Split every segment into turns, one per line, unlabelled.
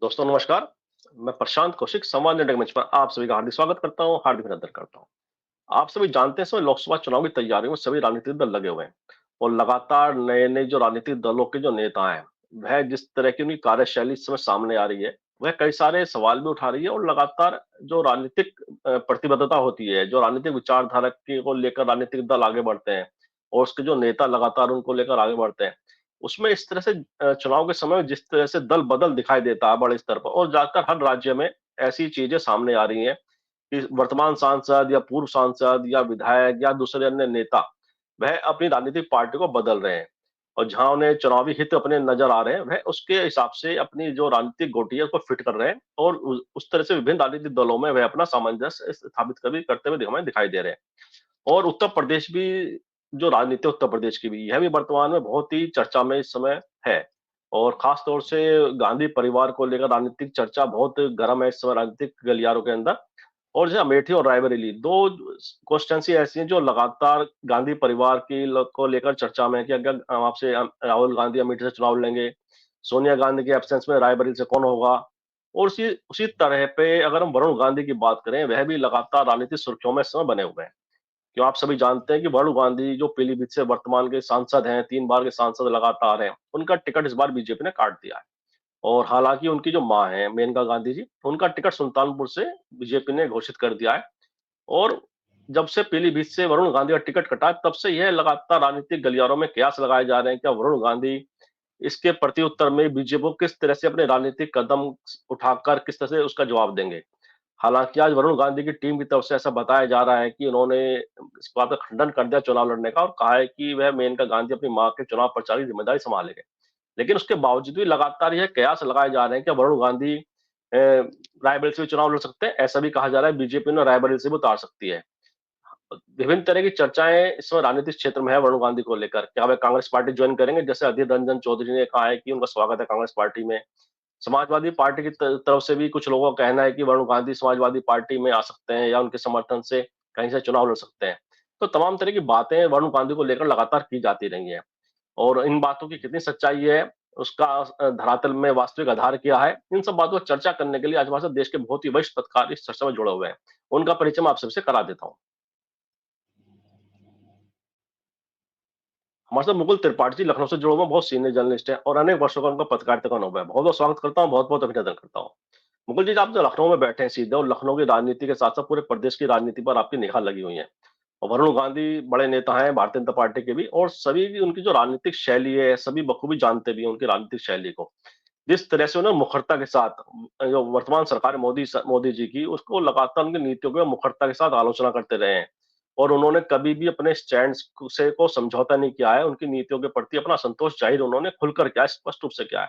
दोस्तों नमस्कार। मैं प्रशांत कौशिक संवाद इंडिया मंच पर आप सभी का हार्दिक स्वागत करता हूं, हार्दिक अभिनंदन करता हूं। आप सभी जानते हैं इस समय लोकसभा चुनाव की तैयारियों में सभी राजनीतिक दल लगे हुए हैं और लगातार नए-नए जो राजनीतिक दलों के जो नेता हैं, वह जिस तरह की उनकी कार्यशैली इस समय सामने आ रही है, वह कई सारे सवाल भी उठा रही है और लगातार जो राजनीतिक प्रतिबद्धता होती है, जो राजनीतिक विचारधारा के को लेकर राजनीतिक दल आगे बढ़ते हैं और उसके जो नेता लगातार उनको लेकर आगे बढ़ते हैं, उसमें इस तरह से चुनाव के समय में जिस तरह से दल बदल दिखाई देता है बड़े स्तर पर और ज्यादातर हर राज्य में ऐसी चीजें सामने आ रही हैं कि वर्तमान सांसद या पूर्व सांसद या विधायक या दूसरे अन्य नेता वह अपनी राजनीतिक पार्टी को बदल रहे हैं और जहां उन्हें चुनावी हित अपने नजर आ रहे हैं वह उसके हिसाब से अपनी जो राजनीतिक गोटी है उसको फिट कर रहे हैं और उस तरह से विभिन्न राजनीतिक दलों में वह अपना सामंजस्य स्थापित कभी करते हुए हमें दिखाई दे रहे हैं। और उत्तर प्रदेश भी जो राजनीति है उत्तर प्रदेश की भी, यह भी वर्तमान में बहुत ही चर्चा में इस समय है और खास तौर से गांधी परिवार को लेकर राजनीतिक चर्चा बहुत गर्म है इस समय राजनीतिक गलियारों के अंदर। और जो अमेठी और रायबरेली 2 कॉन्स्टिट्यूएंसी ऐसी हैं जो लगातार गांधी परिवार की को लेकर चर्चा में है कि अगर आपसे राहुल गांधी अमेठी से चुनाव लड़ेंगे, सोनिया गांधी के एब्सेंस में रायबरेली से कौन होगा? और उसी उसी तरह पे अगर हम वरुण गांधी की बात करें, वह भी लगातार राजनीतिक सुर्खियों में इस समय बने हुए हैं। कि आप सभी जानते हैं कि वरुण गांधी जो पीलीभीत से वर्तमान के सांसद हैं, 3 बार के सांसद लगातार हैं, उनका टिकट इस बार बीजेपी ने काट दिया है। और हालाँकि उनकी जो माँ हैं, मेनका गांधी जी, उनका टिकट सुल्तानपुर से बीजेपी ने घोषित कर दिया है और जब से पीलीभीत से वरुण गांधी का टिकट कटा है, तब से यह लगातार राजनीतिक गलियारों में कयास लगाए जा रहे हैं, क्या वरुण गांधी इसके प्रत्युत्तर में बीजेपी को किस तरह से अपने राजनीतिक कदम उठाकर किस तरह से उसका जवाब देंगे। हालाँकि आज वरुण गांधी की टीम की तरफ से ऐसा बताया जा रहा है कि उन्होंने इस बात का खंडन कर दिया चुनाव लड़ने का और कहा है कि वह मेनका गांधी अपनी माँ के चुनाव प्रचार की जिम्मेदारी संभालेंगे। लेकिन उसके बावजूद भी लगातार यह कयास लगाए जा रहे हैं कि वरुण गांधी रायबरेली से भी चुनाव लड़ सकते हैं। ऐसा भी कहा जा रहा है बीजेपी उन्हें रायबरेली से भी उतार सकती है। विभिन्न तरह की चर्चाएं इस समय राजनीतिक क्षेत्र में है वरुण गांधी को लेकर। क्या वे कांग्रेस पार्टी ज्वाइन करेंगे? जैसे अधीर रंजन चौधरी ने कहा है कि उनका स्वागत है कांग्रेस पार्टी में। समाजवादी पार्टी की तरफ से भी कुछ लोगों का कहना है कि वरुण गांधी समाजवादी पार्टी में आ सकते हैं या उनके समर्थन से कहीं से चुनाव लड़ सकते हैं। तो तमाम तरह की बातें वरुण गांधी को लेकर लगातार की जाती रही हैं और इन बातों की कितनी सच्चाई है, उसका धरातल में वास्तविक आधार क्या है, इन सब बातों पर चर्चा करने के लिए आज हमारे साथ देश के बहुत ही वरिष्ठ पत्रकार इस चर्चा में जुड़े हुए हैं। उनका परिचय मैं आप सबसे करा देता हूँ। हमारे साथ मुकुल त्रिपाठी जी लखनऊ से जुड़े हुए हैं, बहुत सीनियर जर्नलिस्ट हैं और अनेक वर्षों का उनका पत्रकारिता का अनुभव है। बहुत-बहुत स्वागत करता हूँ, बहुत-बहुत अभिनंदन करता हूँ। मुकुल जी, आप तो लखनऊ में बैठे हैं सीधे और लखनऊ की राजनीति के साथ-साथ पूरे प्रदेश की राजनीति पर आपकी निगाह लगी हुई है। और वरुण गांधी बड़े नेता हैं भारतीय जनता पार्टी के भी और सभी की उनकी जो राजनीतिक शैली है, सभी बखूबी जानते भी हैं उनकी राजनीतिक शैली को। जिस तरह से उन्होंने मुखरता के साथ जो वर्तमान सरकार है मोदी जी की, उसको लगातार उनकी नीतियों की मुखरता के साथ आलोचना करते रहे हैं। और उन्होंने कभी भी अपने स्टैंड्स को समझौता नहीं किया है, उनकी नीतियों के प्रति अपना असंतोष जाहिर उन्होंने खुलकर किया है, स्पष्ट रूप से किया है।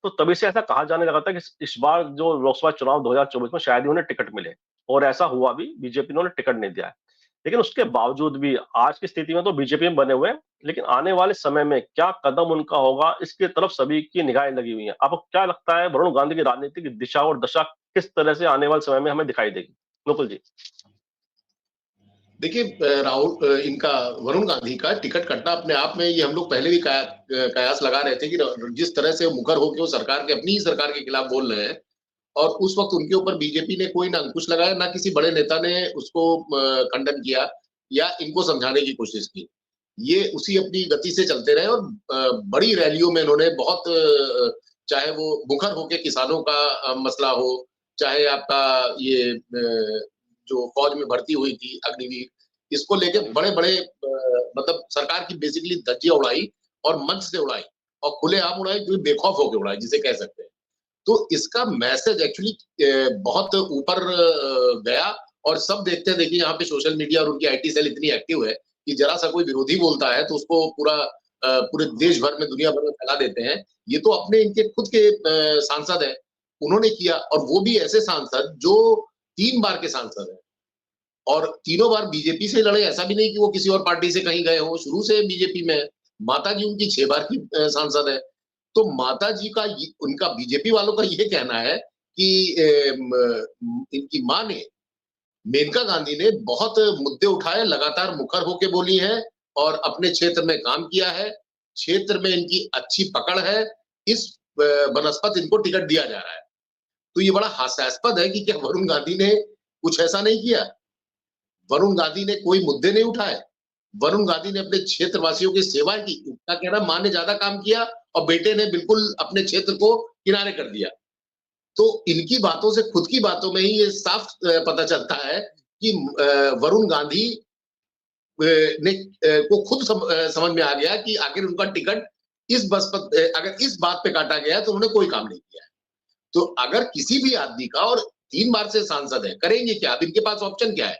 तो तभी से ऐसा कहा जाने लगा था कि इस बार जो लोकसभा चुनाव 2024 में शायद ही उन्हें टिकट मिले और ऐसा हुआ भी, बीजेपी ने उन्हें टिकट नहीं दिया है। लेकिन उसके बावजूद भी आज की स्थिति में तो बीजेपी में बने हुए हैं, लेकिन आने वाले समय में क्या कदम उनका होगा, इसकी तरफ सभी की निगाहें लगी हुई हैं। आपको क्या लगता है वरुण गांधी की राजनीतिक दिशा और दशा किस तरह से आने वाले समय में हमें दिखाई देगी? मुकुल जी।
देखिए इनका वरुण गांधी का टिकट कटना अपने आप में ये हम लोग पहले भी कयास लगा रहे थे कि जिस तरह से वो मुखर होकर वो सरकार के अपनी ही सरकार के खिलाफ बोल रहे हैं और उस वक्त उनके ऊपर बीजेपी ने कोई ना अंकुश लगाया ना किसी बड़े नेता ने उसको खंडन किया या इनको समझाने की कोशिश की। ये उसी अपनी गति से चलते रहे और बड़ी रैलियों में इन्होंने बहुत चाहे वो मुखर होके किसानों का मसला हो, चाहे आपका ये जो फौज में भर्ती हुई थी अग्निवीर, इसको लेके बड़े-बड़े मतलब सरकार की बेसिकली धज्जियाँ उड़ाई और मंच से उड़ाई और खुलेआम उड़ाई, जो बेखौफ होके उड़ाई जिसे कह सकते हैं। तो इसका मैसेज एक्चुअली बहुत ऊपर गया और सब देखते हैं। देखिए यहाँ पे सोशल मीडिया और उनकी आईटी सेल इतनी एक्टिव है कि जरा सा कोई विरोधी बोलता है तो उसको पूरे देश भर में दुनिया भर में फैला देते हैं। ये तो अपने इनके खुद के सांसद हैं, उन्होंने किया और वो भी ऐसे सांसद जो 3 बार के सांसद हैं और तीनों बार बीजेपी से लड़े। ऐसा भी नहीं कि वो किसी और पार्टी से कहीं गए हों, शुरू से बीजेपी में है। माताजी उनकी 6 बार की सांसद है। तो माताजी का उनका बीजेपी वालों का ये कहना है कि इनकी माँ ने, मेनका गांधी ने बहुत मुद्दे उठाए, लगातार मुखर होके बोली है और अपने क्षेत्र में काम किया है। क्षेत्र में इनकी अच्छी पकड़ है। इस बनस्पत इनको टिकट दिया जा रहा है। तो ये बड़ा हास्यास्पद है कि क्या वरुण गांधी ने कुछ ऐसा नहीं किया? वरुण गांधी ने कोई मुद्दे नहीं उठाए, वरुण गांधी ने अपने क्षेत्रवासियों की सेवा की। उनका कहना माँ ने ज्यादा काम किया और बेटे ने बिल्कुल अपने क्षेत्र को किनारे कर दिया। तो इनकी बातों से, खुद की बातों में ही ये साफ पता चलता है कि वरुण गांधी ने को खुद समझ में आ गया कि आखिर उनका टिकट इस बस पर, अगर इस बात पे काटा गया है तो उन्होंने कोई काम नहीं किया है। तो अगर किसी भी आदमी का, और 3 बार से सांसद है, करेंगे क्या? अब इनके पास ऑप्शन क्या है?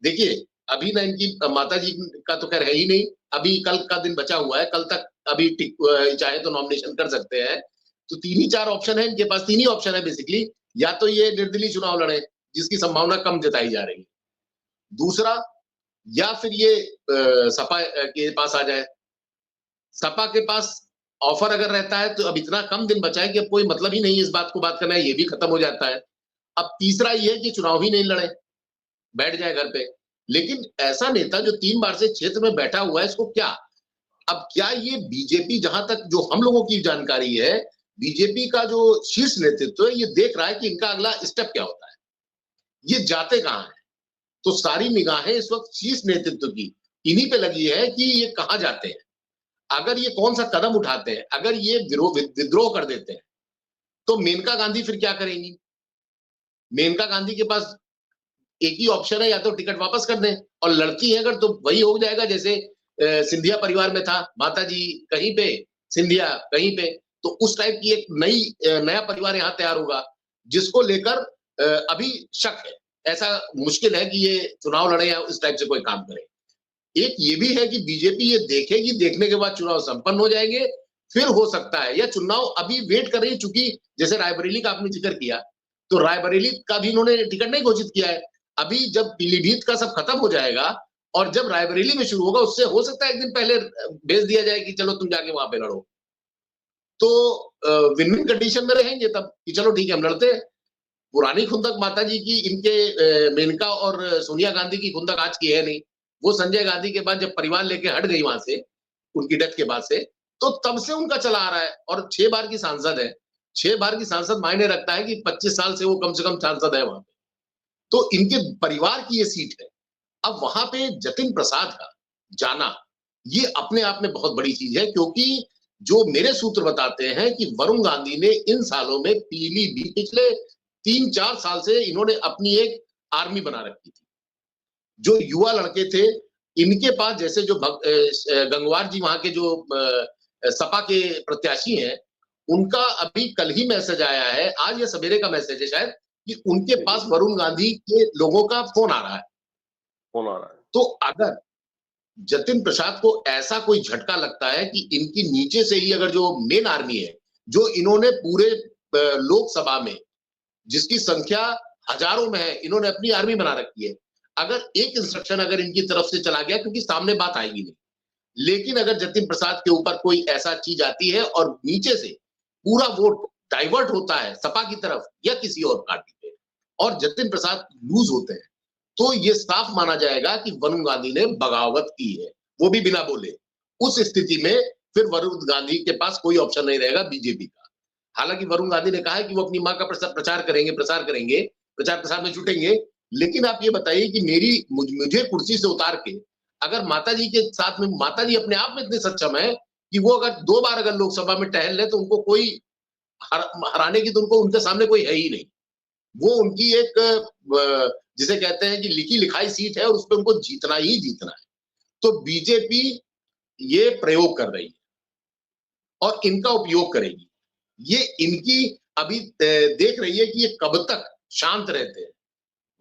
देखिए, अभी ना इनकी माताजी का तो खैर है ही नहीं, अभी कल का दिन बचा हुआ है, कल तक अभी चाहे तो नॉमिनेशन कर सकते हैं। तो 3 ही 4 ऑप्शन है इनके पास, 3 ही ऑप्शन है बेसिकली। या तो ये निर्दलीय चुनाव लड़े, जिसकी संभावना कम जताई जा रही है। दूसरा, या फिर ये सपा के पास आ जाए। सपा के पास ऑफर अगर रहता है तो अब इतना कम दिन बचा है कि अब कोई मतलब ही नहीं है इस बात को बात करना है, ये भी खत्म हो जाता है। अब तीसरा ये है कि चुनाव ही नहीं लड़े, बैठ जाए घर पे। लेकिन ऐसा नेता जो 3 बार से क्षेत्र में बैठा हुआ है, इसको क्या? अब क्या ये बीजेपी, जहां तक जो हम लोगों की जानकारी है, बीजेपी का जो शीर्ष नेतृत्व है, ये देख रहा है कि इनका अगला स्टेप क्या होता है, ये जाते कहां है। तो सारी निगाहें इस वक्त शीर्ष नेतृत्व की इन्हीं पे लगी है कि ये कहां जाते हैं। अगर ये कौन सा कदम उठाते हैं, अगर ये विद्रोह कर देते हैं, तो मेनका गांधी फिर क्या करेंगी? मेनका गांधी के पास एक ही ऑप्शन है, या तो टिकट वापस कर दें, और लड़की है अगर तो वही हो जाएगा जैसे सिंधिया परिवार में था, माताजी कहीं पे, सिंधिया कहीं पे। तो उस टाइप की एक नया परिवार यहाँ तैयार होगा, जिसको लेकर अभी शक है। ऐसा मुश्किल है कि ये चुनाव लड़े या इस टाइप से कोई काम करे। एक ये भी है कि बीजेपी ये देखेगी, देखने के बाद चुनाव संपन्न हो जाएंगे, फिर हो सकता है, या चुनाव अभी वेट कर रही है। चूंकि जैसे रायबरेली का आपने जिक्र किया, तो रायबरेली का भी इन्होंने टिकट नहीं घोषित किया है। अभी जब पीलीभीत का सब खत्म हो जाएगा और जब रायबरेली में शुरू होगा, उससे हो सकता है एक दिन पहले भेज दिया जाए कि चलो तुम जाके वहां पे लड़ो। तो विन विन कंडीशन में रहेंगे तब कि चलो ठीक है हम लड़ते हैं। पुरानी खुंदक माता जी की, इनके मेनका और सोनिया गांधी की खुंदक आज की है नहीं। वो संजय गांधी के बाद जब परिवार लेके हट गई वहां से, उनकी डेथ के बाद से, तो तब से उनका चला आ रहा है। और 6 बार की सांसद है। 6 बार की सांसद मायने रखता है कि 25 साल से वो कम से कम सांसद है वहां पे। तो इनके परिवार की ये सीट है। अब वहां पे जतिन प्रसाद का जाना, ये अपने आप में बहुत बड़ी चीज है, क्योंकि जो मेरे सूत्र बताते हैं कि वरुण गांधी ने इन सालों में पीलीभीत, पिछले 3-4 साल से इन्होंने अपनी एक आर्मी बना रखी थी। जो युवा लड़के थे, इनके पास, जैसे जो गंगवार जी वहां के जो सपा के प्रत्याशी हैं, उनका अभी कल ही मैसेज आया है, आज या सवेरे का मैसेज है शायद, कि उनके पास वरुण गांधी के लोगों का फोन आ रहा है।
फोन आ रहा है।
तो अगर जतिन प्रसाद को ऐसा कोई झटका लगता है कि इनकी नीचे से ही, अगर जो मेन आर्मी है, जो इन्होंने पूरे लोकसभा में, जिसकी संख्या हजारों में है, इन्होंने अपनी आर्मी बना रखी है, अगर एक इंस्ट्रक्शन अगर इनकी तरफ से चला गया, क्योंकि सामने बात आएगी नहीं, लेकिन अगर जतिन प्रसाद के ऊपर कोई ऐसा चीज आती है और नीचे से पूरा वोट डाइवर्ट होता है सपा की तरफ या किसी और पार्टी पे, और जतिन प्रसाद लूज होते हैं, तो ये साफ माना जाएगा कि वरुण गांधी ने बगावत की है, वो भी बिना बोले। उस स्थिति में फिर वरुण गांधी के पास कोई ऑप्शन नहीं रहेगा बीजेपी का। हालांकि वरुण गांधी ने कहा है कि वो अपनी मां का प्रचार करेंगे, प्रचार प्रसार में जुटेंगे। लेकिन आप ये बताइए कि मुझे कुर्सी से उतार के अगर माताजी के साथ में, माताजी अपने आप में इतने सक्षम है कि वो अगर 2 बार अगर लोकसभा में टहल ले, तो उनको कोई हराने की, तो उनको उनके सामने कोई है ही नहीं। वो उनकी एक जिसे कहते हैं कि लिखी लिखाई सीट है, और उस पर उनको जीतना ही जीतना है। तो बीजेपी ये प्रयोग कर रही है और इनका उपयोग करेगी। ये इनकी अभी देख रही है कि ये कब तक शांत रहते हैं।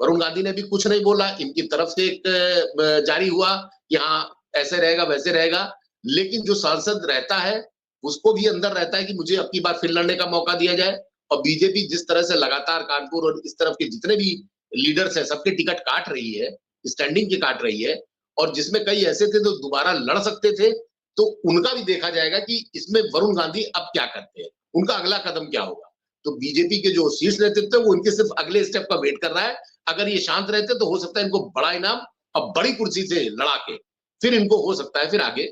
वरुण गांधी ने भी कुछ नहीं बोला, इनकी तरफ से एक जारी हुआ कि हाँ ऐसे रहेगा वैसे रहेगा, लेकिन जो सांसद रहता है उसको भी अंदर रहता है कि मुझे अब की बार फिर लड़ने का मौका दिया जाए। और बीजेपी जिस तरह से लगातार कानपुर और इस तरफ के जितने भी लीडर्स हैं, सबके टिकट काट रही है, स्टैंडिंग के काट रही है, और जिसमें कई ऐसे थे जो दोबारा लड़ सकते थे, तो उनका भी देखा जाएगा कि इसमें वरुण गांधी अब क्या करते हैं, उनका अगला कदम क्या होगा। तो बीजेपी के जो शीर्ष नेतृत्व है वो उनके सिर्फ अगले स्टेप का वेट कर रहा है। अगर ये शांत रहते तो हो सकता है इनको बड़ा इनाम और बड़ी कुर्सी से लड़ा के फिर इनको हो सकता है फिर आगे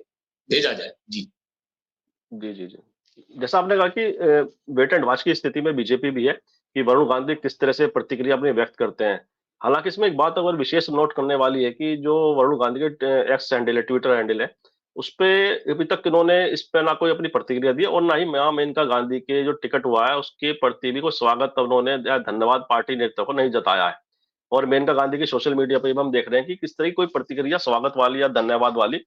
भेजा जाए। जी
जी, जी, जी। जैसा आपने कहा कि वेट एंड वॉच की स्थिति में बीजेपी भी है कि वरुण गांधी किस तरह से प्रतिक्रिया अपनी व्यक्त करते हैं। हालांकि इसमें एक बात अगर विशेष नोट करने वाली है कि जो वरुण गांधी के एक्स हैंडल है, ट्विटर हैंडल है, उस पे अभी तक इन्होंने इस पे ना कोई अपनी प्रतिक्रिया दी और ना ही मां मेनका गांधी के जो टिकट हुआ है उसके प्रति भी कोई स्वागत उन्होंने या धन्यवाद पार्टी नेता को नहीं जताया है। और मेनका गांधी की सोशल मीडिया पर भी हम देख रहे हैं कि किस तरह की कोई प्रतिक्रिया स्वागत वाली या धन्यवाद वाली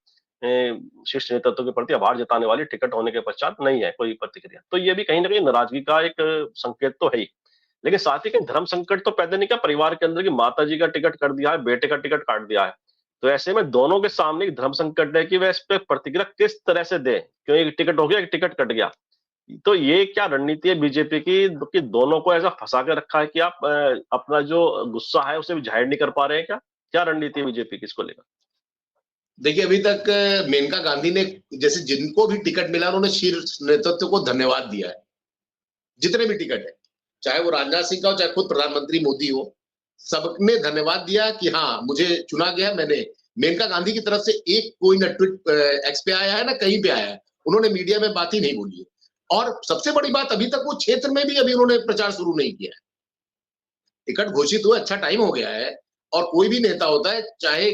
शीर्ष नेतृत्व के प्रति आभार जताने वाली टिकट होने के पश्चात नहीं है कोई प्रतिक्रिया। तो ये भी कहीं ना कहीं नाराजगी का एक संकेत तो है ही। लेकिन साथ ही कहीं धर्म संकट तो पैदा नहीं किया परिवार के अंदर की माता जी का टिकट कर दिया है, बेटे का टिकट काट दिया है। तो ऐसे में दोनों के सामने एक धर्म संकट है कि वह इस पे प्रतिक्रिया किस तरह से दे, क्यों एक टिकट हो गया, एक टिकट कट गया। तो ये क्या रणनीति है बीजेपी की कि दोनों को ऐसा फंसा के रखा है कि आप अपना जो गुस्सा है उसे भी जाहिर नहीं कर पा रहे हैं क्या? क्या रणनीति है बीजेपी की इसको लेकर?
देखिए, अभी तक मेनका गांधी ने जैसे जिनको भी टिकट मिला उन्होंने शीर्ष नेतृत्व को धन्यवाद दिया है। जितने भी टिकट है, चाहे वो राजनाथ सिंह का हो, चाहे खुद प्रधानमंत्री मोदी हो, सबने धन्यवाद दिया कि हाँ मुझे चुना गया। मैंने मेनका गांधी की तरफ से एक कोई ना ट्वीट एक्स पे आया है ना कहीं पे आया है, उन्होंने मीडिया में बात ही नहीं बोली है। और सबसे बड़ी बात, अभी तक वो क्षेत्र में भी अभी उन्होंने प्रचार शुरू नहीं किया है। टिकट घोषित हुआ, अच्छा टाइम हो गया है। और कोई भी नेता होता है, चाहे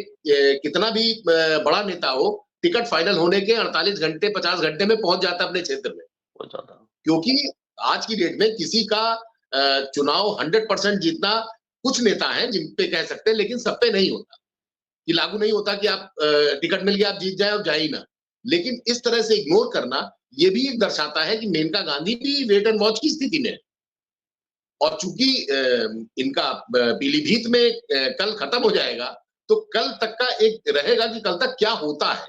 कितना भी बड़ा नेता हो, टिकट फाइनल होने के 48 घंटे 50 घंटे में पहुंच जाता है अपने क्षेत्र में।
बहुत ज्यादा,
क्योंकि आज की डेट में किसी का चुनाव 100% जीतना, कुछ नेता हैं जिन पे कह सकते हैं, लेकिन सब पे नहीं होता। कि लागू नहीं होता कि आप टिकट मिल गया आप जीत जाए और जाए ही ना। लेकिन इस तरह से इग्नोर करना ये भी एक दर्शाता है कि मेनका गांधी भी वेट एंड वॉच की स्थिति में है। और चूंकि इनका पीलीभीत में कल खत्म हो जाएगा, तो कल तक का एक रहेगा कि कल तक क्या होता है।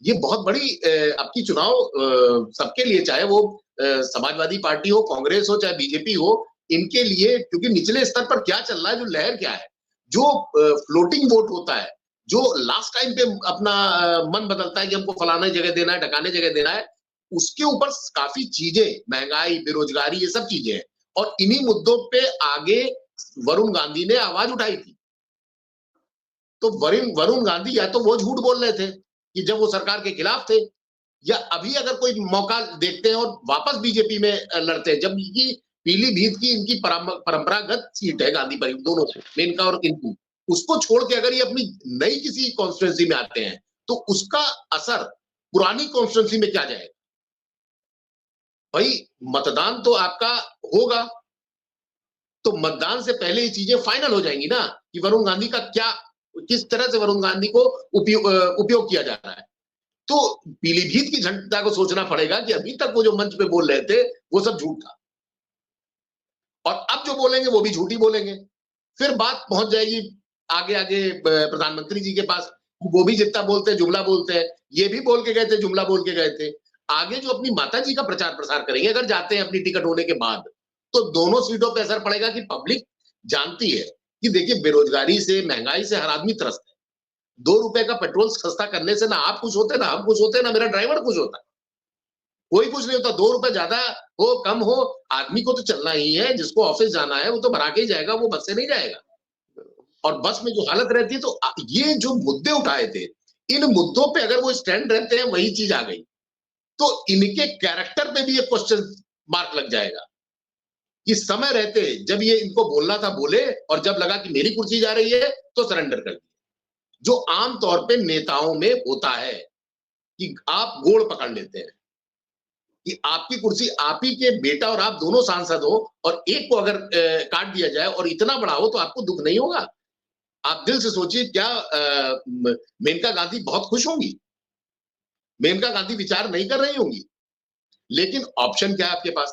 ये बहुत बड़ी आपकी चुनाव सबके लिए, चाहे वो समाजवादी पार्टी हो, कांग्रेस हो, चाहे बीजेपी हो, इनके लिए, क्योंकि निचले स्तर पर क्या चल रहा है, जो लहर क्या है, जो फ्लोटिंग वोट होता है, जो लास्ट टाइम पे अपना मन बदलता है कि हमको फलाने जगह देना है, ढकाने जगह देना है, उसके ऊपर काफी चीजें, महंगाई, बेरोजगारी, ये सब चीजें हैं। और इन्हीं मुद्दों पे आगे वरुण गांधी ने आवाज उठाई थी। तो वरुण गांधी या तो वो झूठ बोल रहे थे कि जब वो सरकार के खिलाफ थे, या अभी अगर कोई मौका देखते हैं और वापस बीजेपी में लड़ते हैं, जबकि पीलीभीत की इनकी परंपरागत सीट है, गांधी परिवार दोनों, मेनका और इनकी, उसको छोड़ के अगर ये अपनी नई किसी कॉन्स्टिट्यूंसी में आते हैं, तो उसका असर पुरानी कॉन्स्टिट्यूंसी में क्या जाएगा? भाई मतदान तो आपका होगा, तो मतदान से पहले ये चीजें फाइनल हो जाएंगी ना कि वरुण गांधी का क्या, किस तरह से वरुण गांधी को उपयोग किया जा रहा है। तो पीलीभीत की जनता को सोचना पड़ेगा कि अभी तक वो जो मंच पे बोल रहे थे वो सब झूठ था, और अब जो बोलेंगे वो भी झूठ ही बोलेंगे। फिर बात पहुंच जाएगी आगे आगे प्रधानमंत्री जी के पास, वो भी जितना बोलते हैं जुमला बोलते हैं, ये भी बोल के गए थे, जुमला बोल के गए थे। आगे जो अपनी माता जी का प्रचार प्रसार करेंगे अगर जाते हैं अपनी टिकट होने के बाद, तो दोनों सीटों पे असर पड़ेगा कि पब्लिक जानती है कि देखिए बेरोजगारी से, महंगाई से हर आदमी त्रस्त है। 2 रुपए का पेट्रोल सस्ता करने से ना आप खुश होते, ना हम खुश होते, ना मेरा ड्राइवर खुश होता, कोई कुछ नहीं होता। 2 रुपए ज्यादा हो कम हो, आदमी को तो चलना ही है, जिसको ऑफिस जाना है वो तो भरा के ही जाएगा, वो बस से नहीं जाएगा। और बस में जो हालत रहती है, तो ये जो मुद्दे उठाए थे, इन मुद्दों पे अगर वो स्टैंड रहते हैं, वही चीज आ गई, तो इनके कैरेक्टर पे भी एक क्वेश्चन मार्क लग जाएगा कि समय रहते जब ये इनको बोलना था बोले, और जब लगा कि मेरी कुर्सी जा रही है तो सरेंडर कर दिया। जो आमतौर पे नेताओं में होता है कि आप गोड़ पकड़ लेते हैं कि आपकी कुर्सी, आप ही के बेटा और आप दोनों सांसद हो, और एक को अगर काट दिया जाए और इतना बड़ा हो, तो आपको दुख नहीं होगा? आप दिल से सोचिए, क्या मेनका गांधी बहुत खुश होंगी? मेनका गांधी विचार नहीं कर रही होंगी। लेकिन ऑप्शन क्या है आपके पास?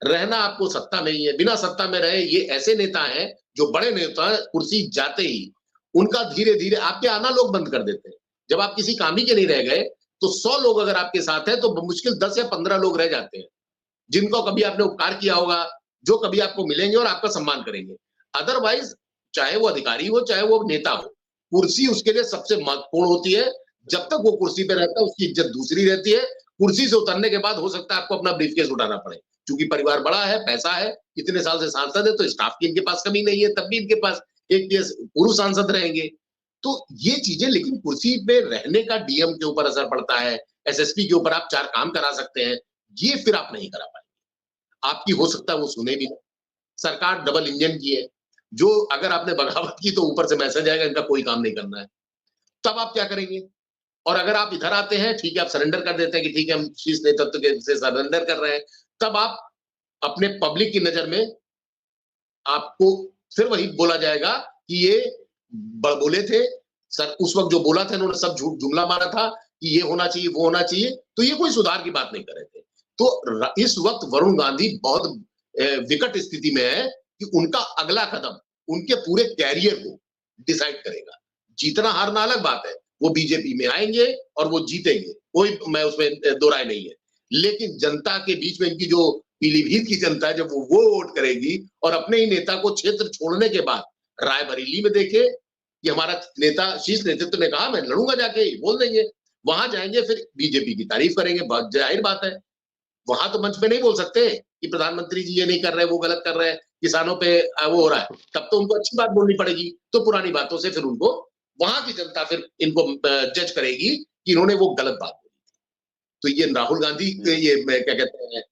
रहना आपको सत्ता में ही है। बिना सत्ता में रहे ये ऐसे नेता हैं जो बड़े नेता कुर्सी जाते ही उनका धीरे धीरे आपके आना लोग बंद कर देते हैं। जब आप किसी काम ही के नहीं रह गए, तो 100 लोग अगर आपके साथ हैं, तो मुश्किल 10 या 15 लोग रह जाते हैं जिनको कभी आपने उपकार किया होगा, जो कभी आपको मिलेंगे और आपका सम्मान करेंगे। अदरवाइज चाहे वो अधिकारी हो, चाहे वो नेता हो, कुर्सी उसके लिए सबसे महत्वपूर्ण होती है। जब तक वो कुर्सी पे रहता है, उसकी इज्जत दूसरी रहती है। कुर्सी से उतरने के बाद हो सकता है आपको अपना ब्रीफकेस उठाना पड़े, क्योंकि परिवार बड़ा है, पैसा है, इतने साल से सांसद है, तो स्टाफ की इनके पास कमी नहीं है, तब भी इनके पास एक पूर्व सांसद रहेंगे। तो ये चीजें, लेकिन कुर्सी पे रहने का डीएम के ऊपर असर पड़ता है, एसएसपी के ऊपर आप 4 काम करा सकते हैं, ये फिर आप नहीं करा पाएंगे। आपकी हो सकता है वो सुने भी ना, सरकार डबल इंजन की है, जो अगर आपने बगावत की तो ऊपर से मैसेज आएगा इनका कोई काम नहीं करना है, तब आप क्या करेंगे? और अगर आप इधर आते हैं, ठीक है, आप सरेंडर कर देते हैं कि ठीक है, हम शीर्ष नेतृत्व के से सरेंडर कर रहे हैं, तब आप अपने पब्लिक की नजर में आपको फिर वही बोला जाएगा कि ये बोले थे सर, उस वक्त जो बोला था इन्होंने सब झूठ जुमला मारा था कि ये होना चाहिए, वो होना चाहिए, तो ये कोई सुधार की बात नहीं कर रहे थे। तो इस वक्त वरुण गांधी बहुत विकट स्थिति में है कि उनका अगला कदम उनके पूरे कैरियर को डिसाइड करेगा। जीतना हारना अलग बात है, वो बीजेपी में आएंगे और वो जीतेंगे, कोई मैं उसमें दो राय नहीं है, लेकिन जनता के बीच में इनकी जो पीलीभीत की जनता है, जब वो वोट करेगी और अपने ही नेता को क्षेत्र छोड़ने के बाद रायबरेली में देखे कि हमारा नेता शीर्ष नेतृत्व ने कहा मैं लड़ूंगा, जाके बोल देंगे, वहां जाएंगे फिर बीजेपी की तारीफ करेंगे, बहुत जाहिर बात है। वहां तो मंच पे नहीं बोल सकते कि प्रधानमंत्री जी ये नहीं कर रहे, वो गलत कर रहे हैं, किसानों पे वो हो रहा है, तब तो उनको अच्छी बात बोलनी पड़ेगी। तो पुरानी बातों से फिर उनको वहां की जनता फिर इनको जज करेगी कि इन्होंने वो गलत बात बोली। तो ये राहुल गांधी, ये क्या कहते हैं,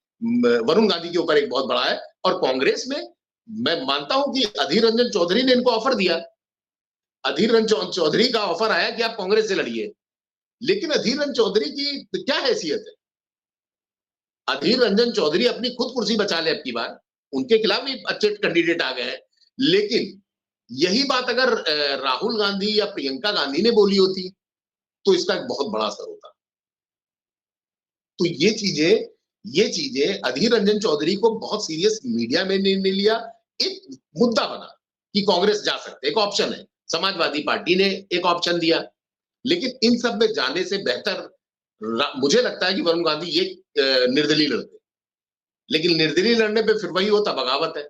वरुण गांधी के ऊपर एक बहुत बड़ा है। और कांग्रेस में मैं मानता हूं कि अधीर रंजन चौधरी ने इनको ऑफर दिया, अधीर रंजन चौधरी का ऑफर आया कि आप कांग्रेस से लड़िए, लेकिन अधीर रंजन चौधरी की क्या हैसियत है? अधीर रंजन चौधरी अपनी खुद कुर्सी बचा ले अब की बार, उनके खिलाफ भी अच्छे कैंडिडेट आ गए हैं, लेकिन यही बात अगर राहुल गांधी या प्रियंका गांधी ने बोली होती तो इसका एक बहुत बड़ा असर होता। तो ये चीजें अधीर रंजन चौधरी को बहुत सीरियस मीडिया में नहीं लिया, एक मुद्दा बना कि कांग्रेस जा सकते, एक ऑप्शन है। समाजवादी पार्टी ने एक ऑप्शन दिया, लेकिन इन सब में जाने से बेहतर मुझे लगता है कि वरुण गांधी ये निर्दलीय लड़ते, लेकिन निर्दलीय लड़ने पे फिर वही होता, बगावत है।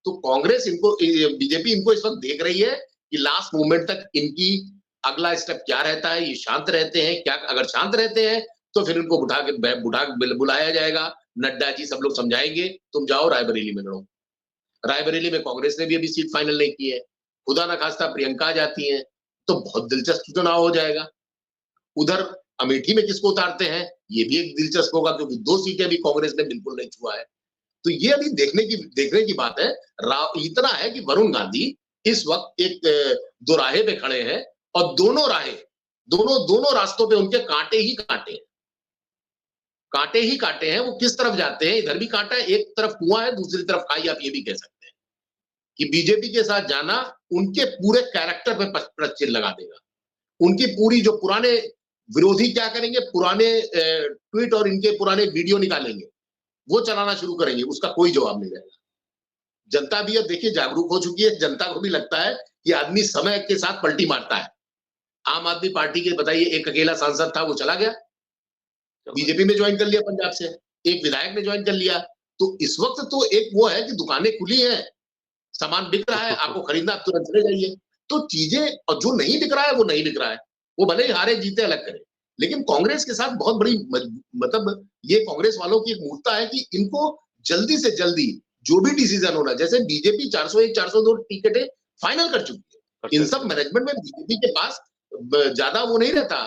तो कांग्रेस इनको, बीजेपी इनको इस वक्त देख रही है कि लास्ट मोमेंट तक इनकी अगला स्टेप क्या रहता है, ये शांत रहते हैं क्या? अगर शांत रहते हैं तो फिर इनको बुलाया जाएगा, नड्डा जी सब लोग समझाएंगे, तुम जाओ रायबरेली में लड़ो। रायबरेली में कांग्रेस ने भी अभी सीट फाइनल नहीं की है, खुदा ना खास्ता प्रियंका आ जाती है तो बहुत दिलचस्प चुनाव हो जाएगा। उधर अमेठी में किसको उतारते हैं, ये भी एक दिलचस्प होगा, क्योंकि 2 सीटें भी कांग्रेस ने बिल्कुल नहीं छुआ है। तो ये अभी देखने की बात है। इतना है कि वरुण गांधी इस वक्त एक दोराहे पे खड़े हैं और दोनों रास्तों पे उनके कांटे ही कांटे हैं। वो किस तरफ जाते हैं, इधर भी कांटा है, एक तरफ कुआं है, दूसरी तरफ खाई, आप ये भी कह सकते हैं कि बीजेपी के साथ जाना उनके पूरे कैरेक्टर पे प्रश्न लगा देगा। उनकी पूरी जो पुराने विरोधी क्या करेंगे, पुराने ट्वीट और इनके पुराने वीडियो निकालेंगे, वो चलाना शुरू करेंगे, उसका कोई जवाब नहीं रहेगा। जनता भी अब देखिए जागरूक हो चुकी है, जनता को भी लगता है कि आदमी समय के साथ पलटी मारता है। आम आदमी पार्टी के बताइए, एक अकेला सांसद था, वो चला गया, बीजेपी में ज्वाइन कर लिया पंजाब से, एक विधायक ने ज्वाइन कर लिया। तो इस वक्त तो एक वो है कि दुकानें खुली हैं, सामान बिक रहा है, आपको खरीदना आप तुरंत चले जाइए। तो चीजें, और जो नहीं बिक रहा है वो नहीं बिक रहा है, वो भले ही हारे जीते अलग करे। लेकिन कांग्रेस के साथ बहुत बड़ी मतलब ये कांग्रेस वालों की एक मूर्खता है कि इनको जल्दी से जल्दी जो भी डिसीजन होना, जैसे बीजेपी 401 402 टिकटें फाइनल कर चुकी है, इन सब मैनेजमेंट में बीजेपी के पास ज्यादा वो नहीं रहता,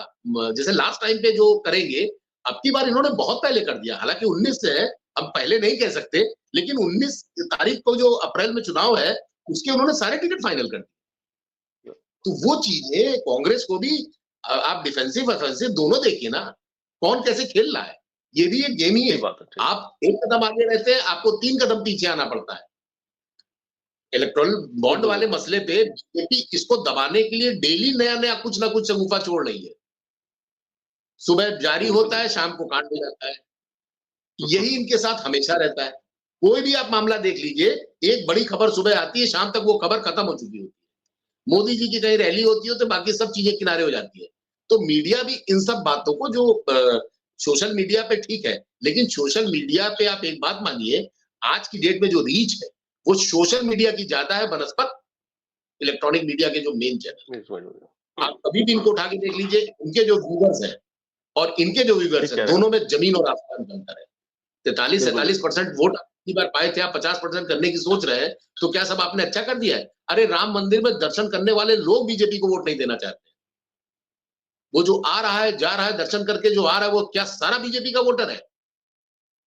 जैसे लास्ट टाइम पे जो करेंगे, अब की बार इन्होंने बहुत पहले कर दिया। हालांकि 19 से है, अब पहले नहीं कह सकते, लेकिन 19 तारीख को जो अप्रैल में चुनाव है उसके उन्होंने सारे टिकट फाइनल कर दिए। तो वो चीजें कांग्रेस को भी, आप डिफेंसिव ऑफेंसिव दोनों देखिए ना, कौन कैसे खेल रहा है, ये भी एक गेम ही है। आप एक कदम आगे रहते हैं, आपको 3 कदम पीछे आना पड़ता है। इलेक्टोरल बॉन्ड वाले मसले पे बीजेपी इसको दबाने के लिए डेली नया कुछ ना कुछ शगुफा छोड़ रही है। सुबह जारी होता है, शाम को काट हो जाता है, यही इनके साथ हमेशा रहता है। कोई भी आप मामला देख लीजिए, एक बड़ी खबर सुबह आती है, शाम तक वो खबर खत्म हो चुकी होती है। मोदी जी की कहीं रैली होती है तो बाकी सब चीजें किनारे हो जाती है। तो मीडिया भी इन सब बातों को, जो सोशल मीडिया पे ठीक है, लेकिन सोशल मीडिया पे आप एक बात मानिए, आज की डेट में जो रीच है वो सोशल मीडिया की ज्यादा है बनस्पत इलेक्ट्रॉनिक मीडिया के जो मेन चैनल। आप कभी भी इनको उठा के देख लीजिए, उनके जो व्यूअर्स हैं और इनके जो व्यूअर्स हैं, दोनों में जमीन और आसमान का अंतर है। 43-47% वोट पिछली बार पाए थे, आप 50% करने की सोच रहे हैं, तो क्या सब आपने अच्छा कर दिया है? अरे राम मंदिर में दर्शन करने वाले लोग बीजेपी को वोट नहीं देना चाहते। वो जो आ रहा है, जा रहा है, दर्शन करके जो आ रहा है, वो क्या सारा बीजेपी का वोटर है?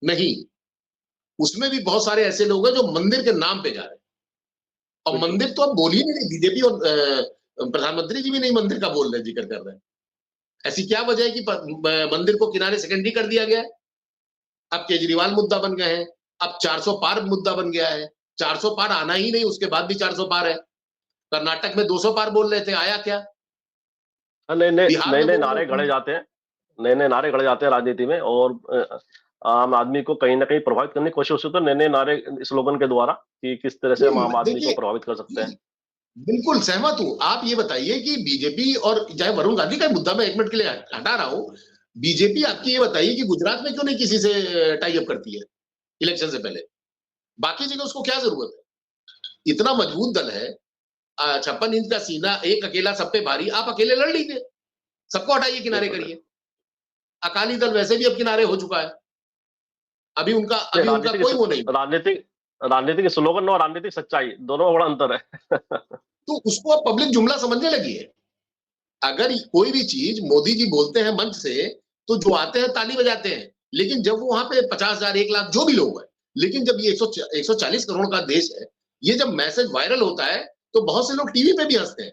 नहीं। उसमें भी बहुत सारे ऐसे लोग हैं जो मंदिर के नाम पे जा रहे हैं। और मंदिर तो अब बोल ही नहीं, बीजेपी और प्रधानमंत्री जी भी नहीं मंदिर का बोल रहे, जिक्र कर रहे हैं। ऐसी क्या वजह है कि मंदिर को किनारे सेकेंडरी कर दिया गया है? अब केजरीवाल मुद्दा बन गए हैं, अब 400 पार मुद्दा बन गया है। 400 पार आना ही नहीं, उसके बाद भी 400 पार है। कर्नाटक में 200 पार बोल रहे थे, आया क्या?
नए नए
बिहार
नए
में
नए
बोल रहे
नारे
थे।
गढ़े जाते हैं, नए नए नारे गढ़े जाते हैं राजनीति में, और आम आदमी को कहीं ना कहीं प्रभावित करने की कोशिश होती है नए नए नारे स्लोगन के द्वारा कि किस तरह से हम आम आदमी को
देखिए,
प्रभावित कर सकते हैं।
बिल्कुल सहमत हूं। आप ये बताइए कि बीजेपी और चाहे वरुण गांधी का मुद्दा मैं 1 मिनट के लिए हटा रहा हूं, बीजेपी आपकी ये बताइए कि गुजरात में क्यों नहीं किसी से टाई अप करती है इलेक्शन से पहले? बाकी जगह उसको क्या जरूरत है? इतना मजबूत दल है, 56 इंच का सीना, एक अकेला सब पे भारी, आप अकेले लड़ लीजिए, सबको हटाइए, किनारे करिए। अकाली दल वैसे भी अब किनारे हो चुका है, अभी उनका कोई वो नहीं।
राजनीतिक राजनीतिक स्लोगन और राजनीतिक सच्चाई दोनों में बड़ा अंतर है।
तो उसको अब पब्लिक जुमला समझने लगी है। अगर कोई भी चीज मोदी जी बोलते हैं मंच से, तो जो आते हैं ताली बजाते हैं, लेकिन जब वो वहां पे 50,000 1 लाख जो भी लोग हैं, लेकिन जब ये 140 करोड़ का देश है, ये जब मैसेज वायरल होता है, तो बहुत से लोग टीवी पे भी हंसते हैं,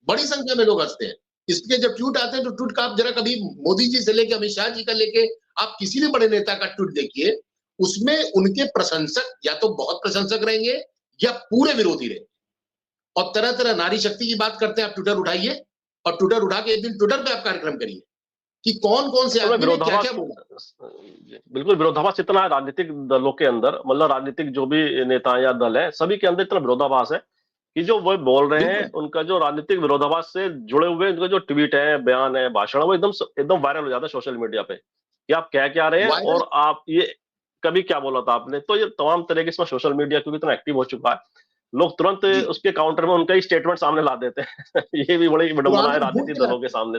बड़ी संख्या में लोग हंसते हैं। इसके जब ट्वीट आते हैं, तो ट्वीट का आप जरा कभी मोदी जी से लेके अमित शाह जी का लेके आप किसी भी बड़े नेता का ट्वीट देखिए, उसमें उनके प्रशंसक या तो बहुत प्रशंसक रहेंगे या पूरे विरोधी रहेंगे। और तरह तरह नारी शक्ति की बात करते हैं, आप ट्विटर उठाइए और ट्विटर उठा के एक दिन ट्विटर पे आप कार्यक्रम करिए कि कौन कौन से आदमी ने क्या क्या बोला।
बिल्कुल विरोधाभास इतना है राजनीतिक दलों के अंदर, मतलब राजनीतिक जो भी नेता या दल है, सभी के अंदर इतना विरोधाभास है कि जो वो बोल रहे हैं, उनका जो राजनीतिक विरोधाभास से जुड़े हुए उनका जो ट्वीट है, बयान है, भाषण है, वो एकदम वायरल हो जाता है सोशल मीडिया पे कि आप क्या रहे हैं और आप ये कभी क्या बोला था आपने। तो ये तमाम तरीके से सोशल मीडिया क्योंकि इतना एक्टिव हो चुका है, लोग तुरंत उसके काउंटर में उनका ही स्टेटमेंट सामने ला देते हैं। ये भी बड़ी विडंबना है राजनीतिक दलों के सामने।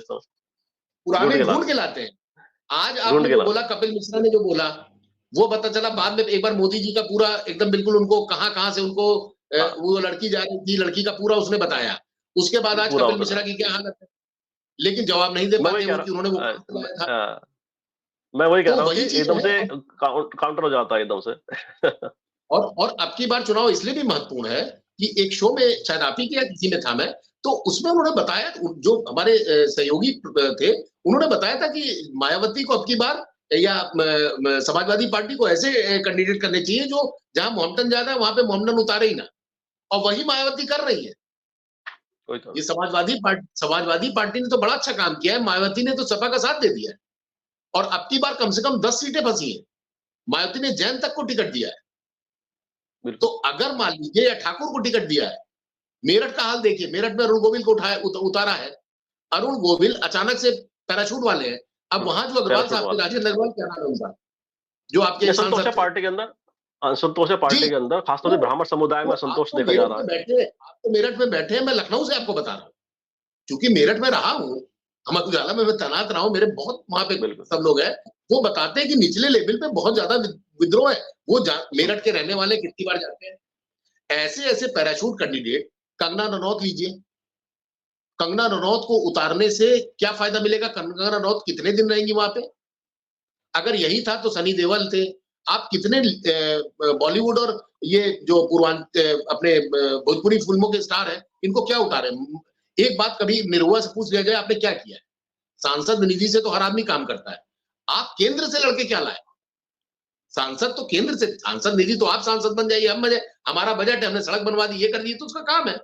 पुराने ढूंढ के लाते हैं। आज आपने जो बोला, कपिल मिश्रा ने जो बोला, वो पता चला बाद में एक बार मोदी जी का पूरा एकदम बिल्कुल उनको कहां से उनको वो लड़की जा रही थी, लड़की का पूरा उसने बताया। उसके बाद आज कपिल मिश्रा की क्या हालत है, लेकिन जवाब नहीं दे पाते कि उन्होंने वो
मैं वही कह रहा हूँ कि एकदम से काउंटर हो जाता है एकदम से।
और अब की बार चुनाव इसलिए भी महत्वपूर्ण है कि एक शो में शायद आप ही के या किसी में था, मैं तो उसमें उन्होंने बताया, जो हमारे सहयोगी थे, उन्होंने बताया था कि मायावती को अब की बार या समाजवादी पार्टी को ऐसे कैंडिडेट करने चाहिए जो जहां मोहम्मदन ज्यादा है वहां पे मोहम्मदन उतारे ही ना, और वही मायावती कर रही है। ये समाजवादी पार्टी ने तो बड़ा अच्छा काम किया है, मायावती ने तो सपा का साथ दे दिया है, और अब की बार कम से कम 10 सीटें फंसी है। मायावती ने जैन तक को टिकट दिया है। तो अगर मान लीजिए या ठाकुर को टिकट दिया है, मेरठ का हाल देखिए, मेरठ में अरुण गोविल को उतारा है। अरुण गोविल अचानक से पैराशूट वाले हैं। अब वहां जो अग्रवाल साहब थे, राजेंद्र अग्रवाल क्या नाम है उनका, जो आपके
संतोष है पार्टी के अंदर, असंतोष है पार्टी के अंदर, खासतौर से ब्राह्मण समुदाय में असंतोष देखा जा रहा है।
आप तो मेरठ में बैठे हैं, मैं लखनऊ से आपको बता रहा हूँ, क्योंकि मेरठ में रहा हूँ, अमर उजाला में मैं तैनात रहा हूँ, मेरे बहुत वहां पे सब लोग हैं, वो बताते हैं कि निचले लेवल पे बहुत ज्यादा विद्रोह है। वो मेरठ के रहने वाले कितनी बार जाते हैं। ऐसे पैराशूट कैंडिडेट, कंगना रनौत लीजिए, कंगना रनौत को उतारने से क्या फायदा मिलेगा? कंगना रनौत कितने दिन रहेंगी वहां पे? अगर यही था तो सनी देओल थे। आप कितने बॉलीवुड और ये जो अपने भोजपुरी फिल्मों के स्टार हैं, इनको क्या उतारे? एक बात कभी निरुआ से पूछ लिया जाए, आपने क्या किया है? सांसद निधि से तो हर आदमी काम करता है, आप केंद्र से लड़के क्या लाए? सांसद तो केंद्र से, सांसद निधि तो आप सांसद बन जाइए, हमारा बजट है, हमने सड़क बनवा दी, ये कर दी, तो उसका काम है।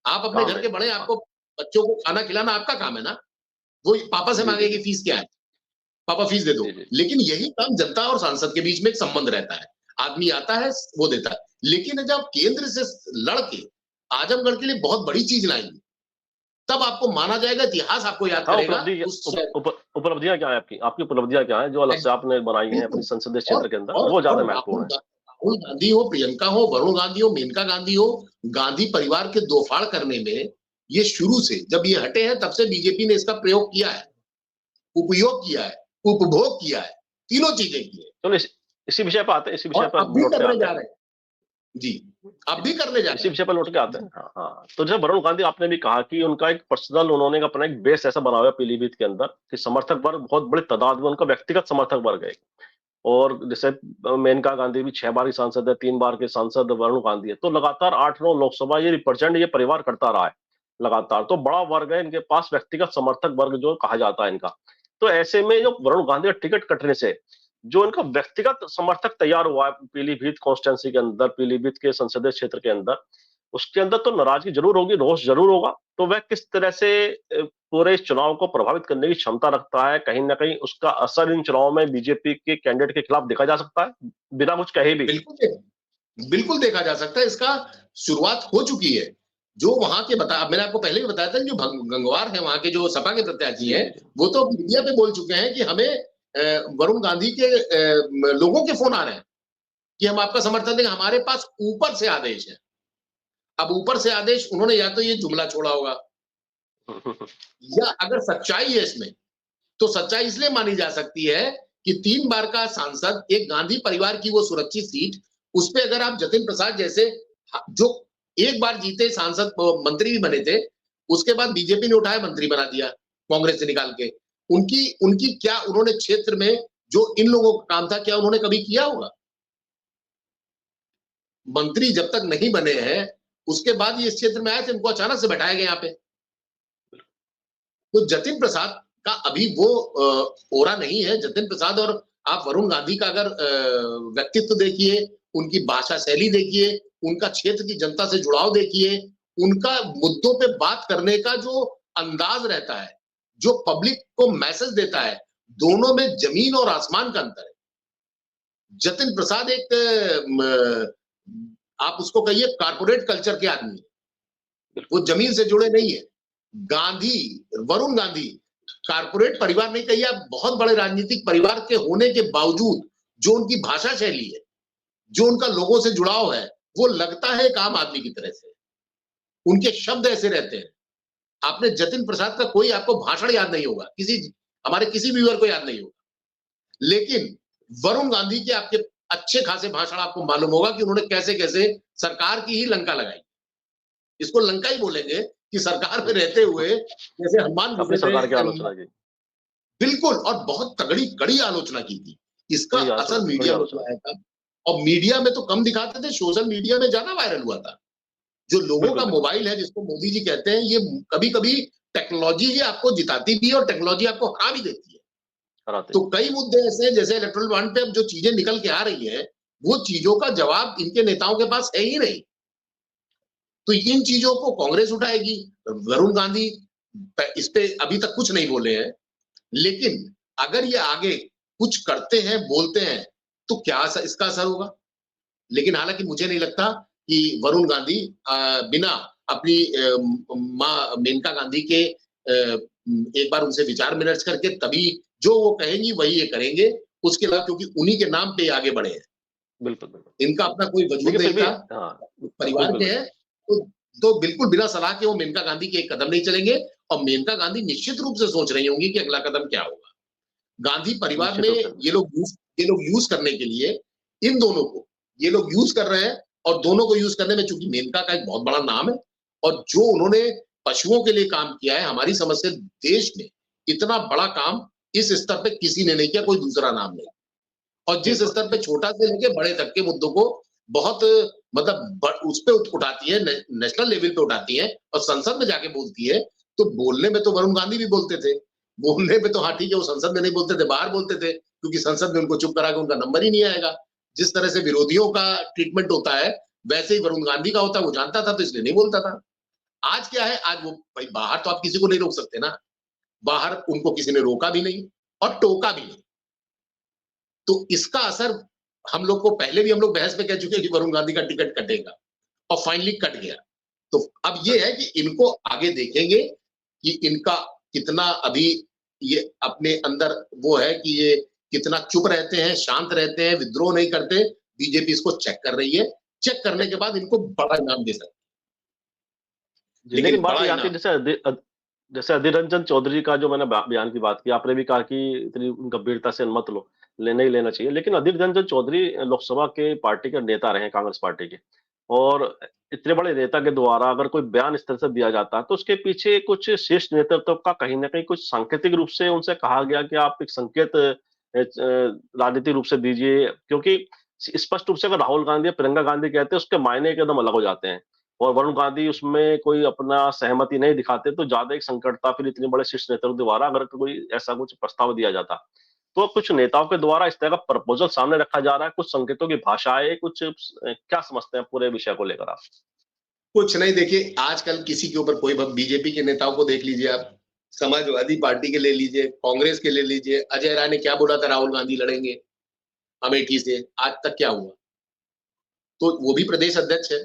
आप अपने घर के बड़े, आपको बच्चों को खाना खिलाना आपका काम है ना। वो पापा से मांगेगी फीस क्या है, पापा फीस दे दो। लेकिन यही काम जनता और सांसद के बीच में एक संबंध रहता है, आदमी आता है वो देता है। लेकिन जब केंद्र से लड़के आजमगढ़ के लिए बहुत बड़ी चीज लाएंगे, तब आपको माना जाएगा, इतिहास आपको याद करेगा।
उपलब्धियां क्या है आपकी उपलब्धियां क्या है जो अलग से आपने बनाई है अपनी संसदीय क्षेत्र के अंदर, वो ज्यादा महत्वपूर्ण है।
राहुल गांधी हो, प्रियंका हो, वरुण गांधी हो, मेनका गांधी हो, गांधी परिवार के दो फाड़ करने में ये शुरू से जब ये हटे हैं, तब से बीजेपी ने इसका प्रयोग किया है, उपयोग किया है, उपभोग किया है, तीनों चीजें की है।
चलो इसी विषय पर आते हैं, इसी विषय पर
अब भी करने जा रहे हैं जी, अब भी करने जा रहे हैं,
इसी विषय पर लौट के आते हैं। हाँ, तो जैसे वरुण गांधी आपने भी कहा कि उनका एक पर्सनल, उन्होंने अपना एक बेस ऐसा बना हुआ है पीलीभीत के अंदर कि समर्थक वर्ग बहुत बड़ी तादाद में, उनका व्यक्तिगत समर्थक वर्ग है। और जैसे मेनका गांधी भी 6 बार की सांसद है, 3 बार के सांसद वरुण गांधी है, तो लगातार 8-9 लोकसभा ये रिप्रेजेंट ये परिवार करता रहा है लगातार। तो बड़ा वर्ग है इनके पास, व्यक्तिगत समर्थक वर्ग जो कहा जाता है इनका। तो ऐसे में जो वरुण गांधी का टिकट कटने से जो इनका व्यक्तिगत समर्थक तैयार हुआ है पीलीभीत कॉन्स्टिट्यूंसी के अंदर, पीलीभीत के संसदीय क्षेत्र के अंदर, उसके अंदर तो नाराजगी जरूर होगी, रोष जरूर होगा। तो वह किस तरह से पूरे इस चुनाव को प्रभावित करने की क्षमता रखता है, कहीं ना कहीं उसका असर इन चुनाव में बीजेपी के कैंडिडेट के खिलाफ देखा जा सकता है बिना कुछ कहे भी।
बिल्कुल देखा जा सकता है। इसका शुरुआत हो चुकी है। जो वहां के मैंने आपको पहले भी बताया था, जो गंगवार है वहां के जो सपा के प्रत्याशी हैं, वो तो मीडिया पे बोल चुके हैं कि हमें वरुण गांधी के लोगों के फोन आ रहे हैं कि हम आपका समर्थन देंगे, हमारे पास ऊपर से आदेश है। अब ऊपर से आदेश, उन्होंने या तो ये जुमला छोड़ा होगा या अगर सच्चाई है इसमें, तो सच्चाई इसलिए मानी जा सकती है कि 3 बार का सांसद, एक गांधी परिवार की वो सुरक्षित सीट, उस पे अगर आप जतिन प्रसाद जैसे जो एक बार जीते सांसद मंत्री भी बने थे, उसके बाद बीजेपी ने उठाया मंत्री बना दिया कांग्रेस से निकाल के, उनकी उनकी क्या उन्होंने क्षेत्र में जो इन लोगों का काम था, क्या उन्होंने कभी किया होगा? मंत्री जब तक नहीं बने हैं, उसके बाद ये इस क्षेत्र में आए थे, इनको अचानक से बैठाया गया यहाँ पे। तो जतिन प्रसाद का अभी वो ओरा नहीं है। जतिन प्रसाद और आप वरुण गांधी का अगर व्यक्तित्व देखिए, उनकी भाषा शैली देखिए, उनका क्षेत्र की जनता से जुड़ाव देखिए, उनका मुद्दों पे बात करने का जो अंदाज रहता है, जो पब्लिक को मैसेज देता है, दोनों में जमीन और आसमान का अंतर है। जतिन प्रसाद एक आप उसको कहिए कारपोरेट कल्चर के आदमी है, वो जमीन से जुड़े नहीं है। वरुण गांधी कारपोरेट परिवार नहीं कहिए आप, बहुत बड़े राजनीतिक परिवार के होने के बावजूद जो उनकी भाषा शैली है, जो उनका लोगों से जुड़ाव है, वो लगता है एक आम आदमी की तरह से। उनके शब्द ऐसे रहते हैं। आपने जतिन प्रसाद का कोई आपको भाषण याद नहीं होगा, हमारे किसी व्यूअर को याद नहीं होगा, लेकिन वरुण गांधी के आपके अच्छे खासे भाषण आपको मालूम होगा कि उन्होंने कैसे कैसे सरकार की ही लंका लगाई। इसको लंका ही बोलेंगे कि सरकार में रहते हुए जैसे हनुमान
अपनी सरकार की आलोचना की,
बिल्कुल, और बहुत तगड़ी कड़ी आलोचना की थी। इसका असर मीडिया में आया था, और मीडिया में तो कम दिखाते थे, सोशल मीडिया में ज्यादा वायरल हुआ था। जो लोगों का मोबाइल है, जिसको मोदी जी कहते हैं, ये कभी कभी टेक्नोलॉजी ही आपको जिताती भी है और टेक्नोलॉजी आपको हरा भी देती है। तो कई मुद्दे ऐसे हैं, जैसे इलेक्ट्रल बॉन्ड पे अब जो चीजें निकल के आ रही है, वो चीजों का जवाब इनके नेताओं के पास है ही नहीं। तो इन चीजों को कांग्रेस उठाएगी। वरुण गांधी इस पे अभी तक कुछ नहीं बोले हैं, लेकिन अगर ये आगे कुछ करते हैं, बोलते हैं, तो क्या इसका असर होगा? लेकिन हालांकि मुझे नहीं लगता कि वरुण गांधी बिना अपनी मां मेनका गांधी के एक बार उनसे विचार विमर्श करके तभी जो वो कहेंगी वही ये करेंगे। उसके अलावा क्योंकि उन्हीं के नाम पे आगे बढ़े हैं,
बिल्कुल
इनका अपना कोई वजूद नहीं था, परिवार के हैं, तो बिल्कुल बिना सलाह के वो मेनका गांधी के एक कदम नहीं चलेंगे। और मेनका गांधी निश्चित रूप से सोच रही होंगी कि अगला कदम क्या होगा। गांधी परिवार में ये लोग यूज करने के लिए इन दोनों को ये लोग यूज कर रहे हैं, और दोनों को यूज करने में चूंकि मेनका का एक बहुत बड़ा नाम है, और जो उन्होंने पशुओं के लिए काम किया है, हमारी समझ से देश में इतना बड़ा काम इस स्तर पे किसी ने नहीं किया, कोई दूसरा नाम नहीं। और जिस स्तर पे छोटा से लेके बड़े तक के मुद्दों को बहुत मतलब उस पे उठाती है, नेशनल लेवल पे उठाती है और संसद में जाके बोलती है। तो बोलने में तो वरुण गांधी भी बोलते थे, बोलने में तो हाँ ठीक है, वो संसद में नहीं बोलते थे, बाहर बोलते थे, क्योंकि संसद में उनको चुप करा के उनका नंबर ही नहीं आएगा। जिस तरह से विरोधियों का ट्रीटमेंट होता है, वैसे ही वरुण गांधी का होता है। वो जानता था तो इसलिए नहीं बोलता था। आज क्या है, आज वो भाई बाहर तो आप किसी को नहीं रोक सकते ना, बाहर उनको किसी ने रोका भी नहीं और टोका भी नहीं। तो इसका असर हम लोग को पहले भी हम लोग बहस में कह चुके हैं कि वरुण गांधी का टिकट कटेगा, और फाइनली कट गया। तो अब ये है कि इनको आगे देखेंगे कि इनका कितना अभी ये अपने अंदर वो है कि ये कितना चुप रहते हैं, शांत रहते हैं, विद्रोह नहीं करते। बीजेपी इसको चेक कर रही है, चेक करने के बाद इनको बड़ा इनाम दे सकती है।
लेकिन बात ये आती है, जैसे अधीर रंजन चौधरी का जो मैंने बयान की बात की, आपने भी कहा कि इतनी गंभीरता से मत लो, लेना ही लेना चाहिए। लेकिन अधीर रंजन चौधरी लोकसभा के पार्टी के नेता रहे, कांग्रेस पार्टी के, और इतने बड़े नेता के द्वारा अगर कोई बयान इस तरह से दिया जाता है, तो उसके पीछे कुछ शीर्ष नेतृत्व का कहीं ना कहीं कुछ सांकेतिक रूप से उनसे कहा गया कि आप एक संकेत राजनीतिक रूप से दीजिए, क्योंकि स्पष्ट रूप से अगर राहुल गांधी या प्रियंका गांधी कहते हैं उसके मायने एकदम अलग हो जाते हैं, और वरुण गांधी उसमें कोई अपना सहमति नहीं दिखाते तो ज्यादा एक संकट था। फिर इतने बड़े शीर्ष नेताओं द्वारा अगर कोई ऐसा कुछ प्रस्ताव दिया जाता, तो कुछ नेताओं के द्वारा इस तरह का प्रपोजल सामने रखा जा रहा है, कुछ संकेतों की भाषा है, कुछ क्या समझते हैं पूरे विषय को लेकर आप?
कुछ नहीं, देखिए आजकल किसी के ऊपर कोई, बीजेपी के नेताओं को देख लीजिए आप, समाजवादी पार्टी के ले लीजिए, कांग्रेस के ले लीजिए, अजय राय ने क्या बोला था, राहुल गांधी लड़ेंगे अमेठी से, आज तक क्या हुआ? तो वो भी प्रदेश अध्यक्ष है,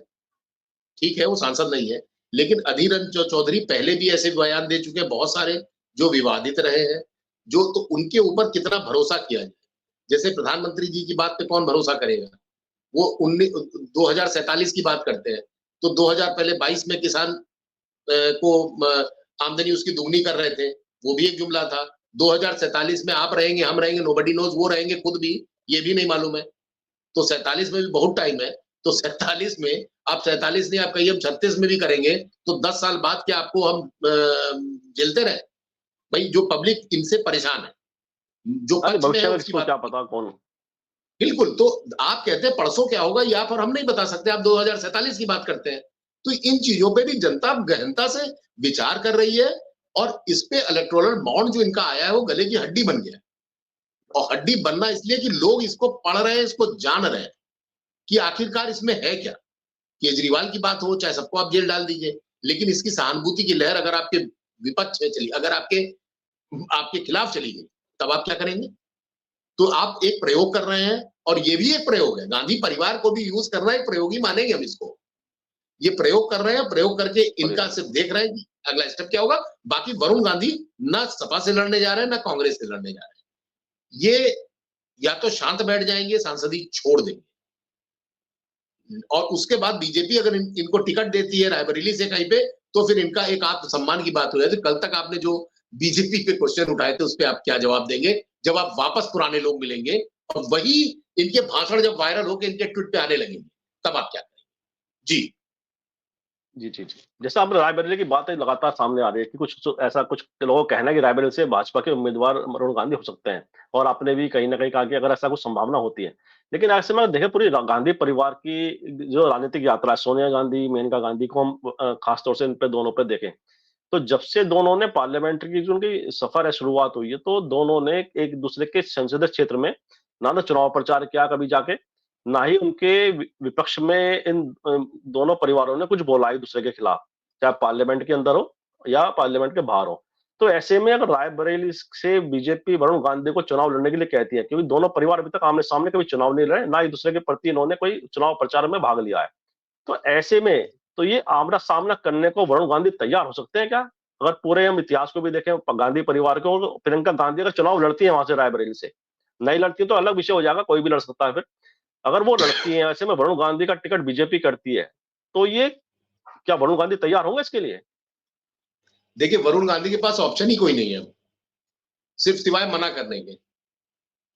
ठीक है, वो सांसद नहीं है, लेकिन अधीर रंजन चौधरी पहले भी ऐसे बयान दे चुके हैं बहुत सारे, जो विवादित रहे हैं, जो तो उनके ऊपर कितना भरोसा किया जाए। जैसे प्रधानमंत्री जी की बात पे कौन भरोसा करेगा? वो 2047 की बात करते हैं, तो 2000 पहले 22 में किसान को आमदनी उसकी दुगनी कर रहे थे, वो भी एक जुमला था। 2047 में आप रहेंगे, हम रहेंगे, नोबडी नोज, वो रहेंगे खुद भी, ये भी नहीं मालूम है। तो 47 में भी बहुत टाइम है, तो 47 में आप 47 नहीं, आप कहिए हम 36 में भी करेंगे, तो 10 साल बाद क्या आपको हम झेलते रहे? भाई जो पब्लिक इनसे परेशान है, जो पक्ष में
भविष्य
है
में
उसकी
किसको
बात
क्या पता कौन।
बिल्कुल, तो आप कहते हैं परसों क्या होगा, या फिर हम नहीं बता सकते, आप 2047 की बात करते हैं। तो इन चीजों पे भी जनता गहनता से विचार कर रही है, और इस पे इलेक्टोरल बॉन्ड जो इनका आया है वो गले की हड्डी बन गया है। और हड्डी बनना इसलिए कि लोग इसको पढ़ रहे हैं, इसको जान रहे हैं कि आखिरकार इसमें है क्या। केजरीवाल की बात हो, चाहे सबको आप जेल डाल दीजिए, लेकिन इसकी सहानुभूति की लहर अगर आपके विपक्ष में चली, अगर आपके आपके खिलाफ चली गई, तब आप क्या करेंगे? तो आप एक प्रयोग कर रहे हैं, और ये भी एक प्रयोग है, गांधी परिवार को भी यूज करना एक प्रयोग ही मानेंगे हम इसको। ये प्रयोग कर रहे हैं, प्रयोग करके इनका सिर्फ देख रहे हैं कि अगला स्टेप क्या होगा। बाकी वरुण गांधी ना सपा से लड़ने जा रहे हैं, ना कांग्रेस से लड़ने जा रहे हैं। ये या तो शांत बैठ जाएंगे, सांसदी छोड़ देंगे, और उसके बाद बीजेपी अगर इनको टिकट देती है रायबरेली से कहीं पे, तो फिर इनका एक आत्मसम्मान की बात हो जाती है। कल तक आपने जो बीजेपी पे क्वेश्चन उठाए थे, उस पर आप क्या जवाब देंगे जब आप वापस पुराने लोग मिलेंगे, और वही इनके भाषण जब वायरल होकर इनके ट्वीट पे आने लगेंगे, तब आप क्या करेंगे? जी
जी, जी, जी। जैसा आपने रायबरेली की बातें लगातार सामने आ रही है कि ऐसा कुछ लोगों का कहना है कि रायबरेली से भाजपा के उम्मीदवार वरुण गांधी हो सकते हैं, और आपने भी कहीं न कहीं कहा कि अगर ऐसा कुछ संभावना होती है। लेकिन ऐसे में देखें पूरी गांधी परिवार की जो राजनीतिक यात्रा है, सोनिया गांधी, मेनका गांधी को हम खास तौर से इन पे दोनों पे देखें, तो जब से दोनों ने पार्लियामेंट की जो उनकी सफर है शुरुआत हुई है, तो दोनों ने एक दूसरे के संसदीय क्षेत्र में ना तो चुनाव प्रचार किया कभी जाके, ना ही उनके विपक्ष में इन दोनों परिवारों ने कुछ बोला एक दूसरे के खिलाफ, चाहे पार्लियामेंट के अंदर हो या पार्लियामेंट के बाहर हो। तो ऐसे में अगर रायबरेली से बीजेपी वरुण गांधी को चुनाव लड़ने के लिए कहती है, क्योंकि दोनों परिवार अभी तक आमने सामने कभी चुनाव नहीं लड़े, ना एक दूसरे के प्रति इन्होंने कोई चुनाव प्रचार में भाग लिया है, तो ऐसे में तो ये आमना सामना करने को वरुण गांधी तैयार हो सकते हैं क्या? अगर पूरे हम इतिहास को भी देखें, गांधी परिवार को, प्रियंका गांधी अगर चुनाव लड़ती है वहां से रायबरेली से, नहीं लड़ती तो अलग विषय हो जाएगा, कोई भी लड़ सकता है फिर। अगर वो लड़ती है, ऐसे में वरुण गांधी का टिकट बीजेपी करती है, तो ये क्या वरुण गांधी तैयार होंगे इसके लिए?
देखिए, वरुण गांधी के पास ऑप्शन ही कोई नहीं है, सिर्फ सिवाय मना करने के।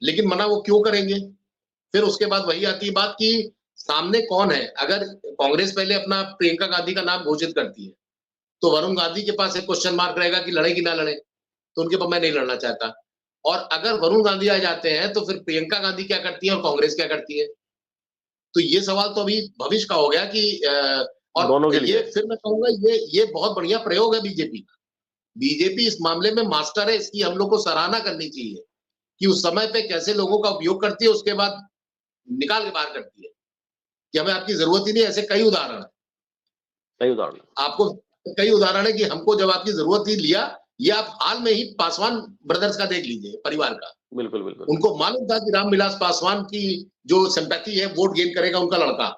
लेकिन मना वो क्यों करेंगे? फिर उसके बाद वही आती है बात कि सामने कौन है। अगर कांग्रेस पहले अपना प्रियंका गांधी का नाम घोषित करती है, तो वरुण गांधी के पास एक क्वेश्चन मार्क रहेगा कि लड़े कि ना लड़े, तो उनके पास मैं नहीं लड़ना चाहता। और अगर वरुण गांधी आ जाते हैं, तो फिर प्रियंका गांधी क्या करती है और कांग्रेस क्या करती है? तो ये सवाल तो अभी भविष्य का हो गया कि
दोनों
और
के लिए।
ये फिर मैं कहूंगा ये बहुत बढ़िया प्रयोग है बीजेपी का। बीजेपी इस मामले में मास्टर है, इसकी हम लोग को सराहना करनी चाहिए कि उस समय पे कैसे लोगों का उपयोग करती है, उसके बाद निकाल के बाहर करती है कि हमें आपकी जरूरत ही नहीं। ऐसे कई उदाहरण है,
सही उदाहरण।
आपको कई उदाहरण है कि हमको जब आपकी जरूरत ही लिया। ये आप हाल में ही पासवान ब्रदर्स का देख लीजिए, परिवार का।
बिल्कुल, बिल्कुल।
उनको मालूम था कि रामविलास पासवान की जो सिंपैथी है, वोट गेन करेगा उनका लड़का,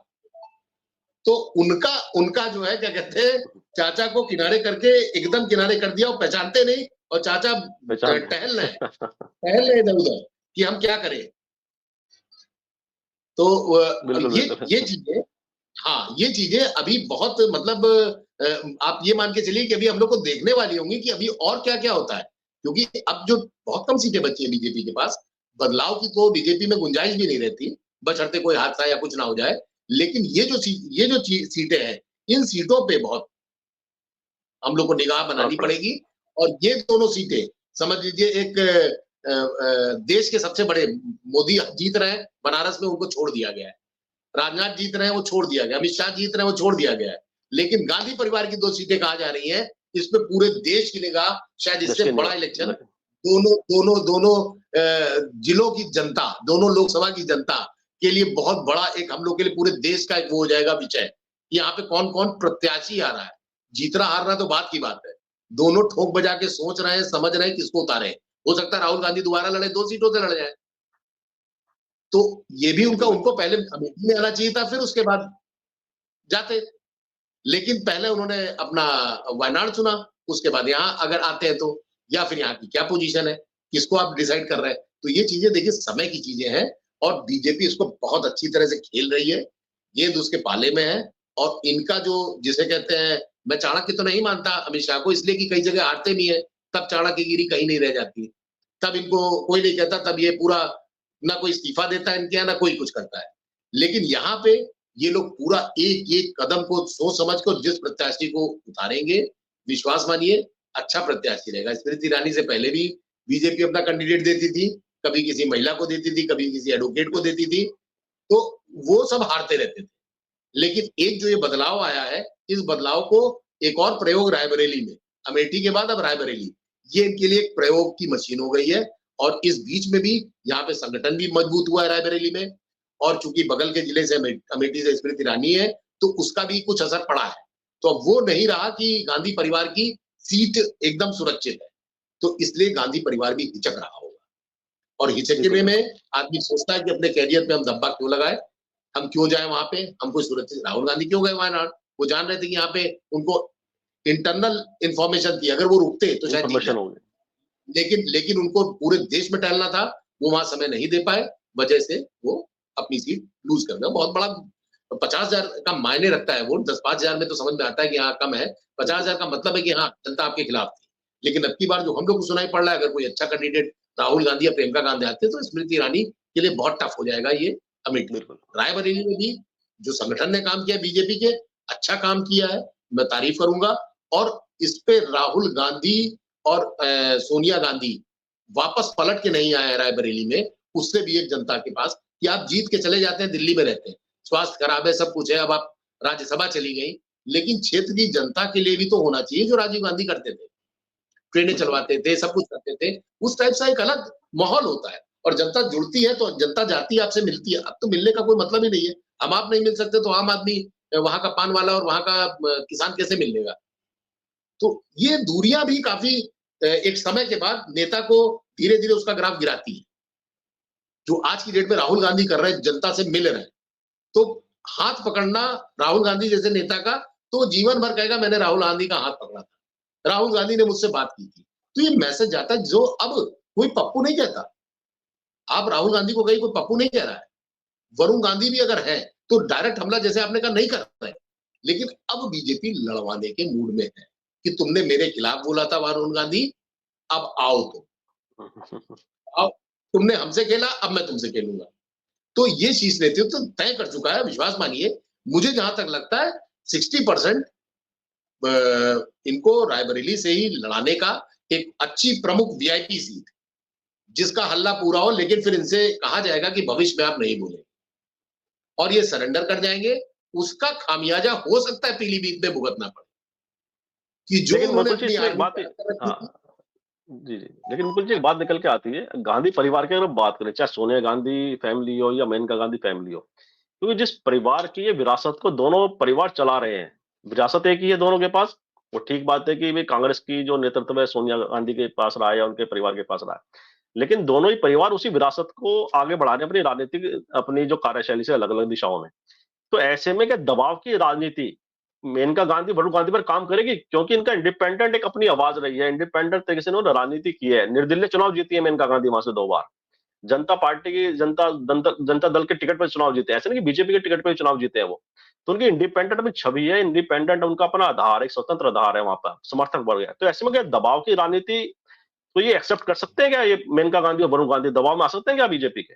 तो उनका उनका जो है क्या कहते हैं, चाचा को किनारे करके एकदम किनारे कर दिया, और पहचानते नहीं, और चाचा टहल रहे इधर उधर कि हम क्या करें। तो ये चीजें, हाँ, ये चीजें अभी बहुत मतलब आप ये मान के चलिए कि अभी हम लोग को देखने वाली होंगी कि अभी और क्या क्या होता है, क्योंकि अब जो बहुत कम सीटें बची है बीजेपी के पास, बदलाव की तो बीजेपी में गुंजाइश भी नहीं रहती, बशर्ते कोई हादसा या कुछ ना हो जाए। लेकिन ये जो सीटें हैं, इन सीटों पे बहुत हम लोग को निगाह बनानी पड़ेगी। और ये दोनों सीटें समझ लीजिए, एक देश के सबसे बड़े मोदी जीत रहे हैं बनारस में, उनको छोड़ दिया गया है। राजनाथ जीत रहे हैं, वो छोड़ दिया गया। अमित शाह जीत रहे हैं, वो छोड़ दिया गया है। लेकिन गांधी परिवार की 2 सीटें कहाँ जा रही हैं, इसमें पूरे देश की निगाह, शायद इससे बड़ा इलेक्शन दोनों जिलों की जनता, दोनों लोकसभा की जनता के लिए बहुत बड़ा एक, हम लोग के लिए पूरे देश का एक वो हो जाएगा विषय, यहाँ पे कौन कौन प्रत्याशी आ रहा है। जीतना हारना तो बात की बात है, दोनों ठोक बजा के सोच रहे हैं, समझ रहे हैं किसको उतारे। हो सकता है राहुल गांधी दोबारा लड़े, 2 सीटों से लड़ जाए, तो ये भी उनको पहले अमेठी में आना चाहिए था, फिर उसके बाद जाते। लेकिन पहले उन्होंने अपना वायनाड चुना, उसके बाद यहाँ अगर आते हैं तो, या फिर यहाँ की क्या पोजीशन है, किसको आप डिसाइड कर रहे हैं। तो ये चीजें देखिए समय की चीजें हैं, और बीजेपी इसको बहुत अच्छी तरह से खेल रही है, गेंद उसके पाले में है। और इनका जो, जिसे कहते हैं, मैं चाणक्य तो नहीं मानता अमित शाह को, इसलिए कि कई जगह हारते भी है, तब चाणक्यगिरी कहीं नहीं रह जाती, तब इनको कोई नहीं कहता, तब ये पूरा ना कोई इस्तीफा देता है इनके यहाँ, ना कोई कुछ करता है। लेकिन यहाँ पे ये लोग पूरा एक एक कदम को सोच समझ कर जिस प्रत्याशी को उतारेंगे, विश्वास मानिए अच्छा प्रत्याशी रहेगा। स्मृति ईरानी से पहले भी बीजेपी अपना कैंडिडेट देती थी, कभी किसी महिला को देती थी, कभी किसी एडवोकेट को देती थी, तो वो सब हारते रहते थे। लेकिन एक जो ये बदलाव आया है, इस बदलाव को एक और प्रयोग रायबरेली में, अमेठी के बाद अब रायबरेली, ये इनके लिए एक प्रयोग की मशीन हो गई है। और इस बीच में भी यहाँ पे संगठन भी मजबूत हुआ है रायबरेली में, और चूंकि बगल के जिले से अमेठी से स्मृति ईरानी है, तो उसका भी कुछ असर पड़ा है। तो अब वो नहीं रहा कि गांधी परिवार की सीट एकदम सुरक्षित है, तो इसलिए गांधी परिवार भी हिचक रहा होगा। और हिचकने में आदमी सोचता है कि अपने कैरियर पे हम धब्बा क्यों लगाए, हम क्यों जाए वहां पे, हमको सुरक्षित। राहुल गांधी क्यों गए वायनाड, वो जान रहे थे कि यहाँ पे उनको इंटरनल इंफॉर्मेशन थी, अगर वो रुकते तो शायद, लेकिन उनको पूरे देश में टहलना था, वो वहां समय नहीं दे पाए, वजह से वो अपनी सीट लूज कर गए। बहुत बड़ा 50,000 का मायने रखता है वोट, 10-5,000 में तो समझ में आता है कि हाँ कम है, 50,000 का मतलब है कि हाँ जनता आपके खिलाफ थी। लेकिन अब की बार जो हम लोग को सुनाई पड़ रहा है, अगर कोई अच्छा कैंडिडेट राहुल गांधी या प्रियंका गांधी आते तो स्मृति ईरानी के लिए बहुत टफ हो जाएगा ये अमेठी। रायबरेली में भी जो संगठन ने काम किया बीजेपी के, अच्छा काम किया है, मैं तारीफ करूंगा। और इस पे राहुल गांधी और सोनिया गांधी वापस पलट के नहीं आए रायबरेली में, उससे भी एक जनता के पास कि आप जीत के चले जाते हैं, दिल्ली में रहते हैं, स्वास्थ्य खराब है, सब कुछ है, अब आप राज्यसभा चली गई, लेकिन क्षेत्र की जनता के लिए भी तो होना चाहिए जो राजीव गांधी करते थे, ट्रेनें चलवाते थे, सब कुछ करते थे, उस टाइप से एक अलग माहौल होता है। और जनता जुड़ती है तो जनता जाती है, आपसे मिलती है। अब तो मिलने का कोई मतलब ही नहीं है, हम आप नहीं मिल सकते तो आम आदमी वहां का पान वाला और वहां का किसान कैसे मिल लेगा। तो ये दूरियां भी काफी एक समय के बाद नेता को धीरे धीरे उसका ग्राफ गिराती है। जो आज की डेट में राहुल गांधी कर रहे हैं, जनता से मिल रहे हैं, तो हाथ पकड़ना राहुल गांधी जैसे नेता का, तो जीवन भर कहेगा मैंने राहुल गांधी का हाथ पकड़ा था, राहुल गांधी ने मुझसे बात की थी। तो ये मैसेज जाता है, जो अब कोई पप्पू नहीं कहता, आप राहुल गांधी को कहीं कोई पप्पू नहीं कह रहा है, वरुण गांधी भी अगर है तो डायरेक्ट हमला जैसे आपने कहा नहीं कर रहे। लेकिन अब बीजेपी लड़वाने के मूड में है कि तुमने मेरे खिलाफ बोला था वरुण गांधी, अब आओ तुम, आओ, तुमने हमसे खेला, अब मैं तुमसे खेलूंगा। तो ये शीर्ष नेतृत्व तो तय कर चुका है, विश्वास मानिए। मुझे जहां तक लगता है 60% इनको रायबरेली से ही लड़ाने का, एक अच्छी प्रमुख वीआईपी सीट जिसका हल्ला पूरा हो, लेकिन फिर इनसे कहा जाएगा कि भविष्य में आप नहीं बोले, और ये सरेंडर कर जाएंगे। उसका खामियाजा हो सकता है पीलीभीत में भुगतना पड़े कि जो उन्होंने अपनी
जी जी। लेकिन मुकुल जी एक बात निकल के आती है, गांधी परिवार की अगर बात करें, चाहे सोनिया गांधी फैमिली हो या मेनका गांधी फैमिली हो, क्योंकि जिस परिवार की ये विरासत को दोनों परिवार चला रहे हैं, विरासत एक ही है दोनों के पास। वो ठीक बात है कि भाई कांग्रेस की जो नेतृत्व है सोनिया गांधी के पास रहा है या उनके परिवार के पास रहा है, लेकिन दोनों ही परिवार उसी विरासत को आगे बढ़ाने अपनी राजनीतिक, अपनी जो कार्यशैली से अलग अलग दिशाओं में। तो ऐसे में क्या दबाव की राजनीति मेनका गांधी वरुण गांधी पर काम करेगी? क्योंकि इनका इंडिपेंडेंट एक अपनी आवाज रही है, इंडिपेंडेंट तरीके से उन्होंने राजनीति की है, निर्दलीय चुनाव जीती है मेनका गांधी वहां से 2 बार, जनता पार्टी की जनता दल के टिकट पर चुनाव जीते, ऐसे नहीं कि बीजेपी के टिकट पर चुनाव जीते हैं वो। तो उनकी इंडिपेंडेंट में छवि है, इंडिपेंडेंट उनका अपना आधार, एक स्वतंत्र आधार है, वहां पर समर्थक बढ़ गया। तो ऐसे में क्या दबाव की राजनीति, तो ये एक्सेप्ट कर सकते हैं क्या ये मेनका गांधी और वरुण गांधी दबाव में आ सकते हैं क्या बीजेपी के?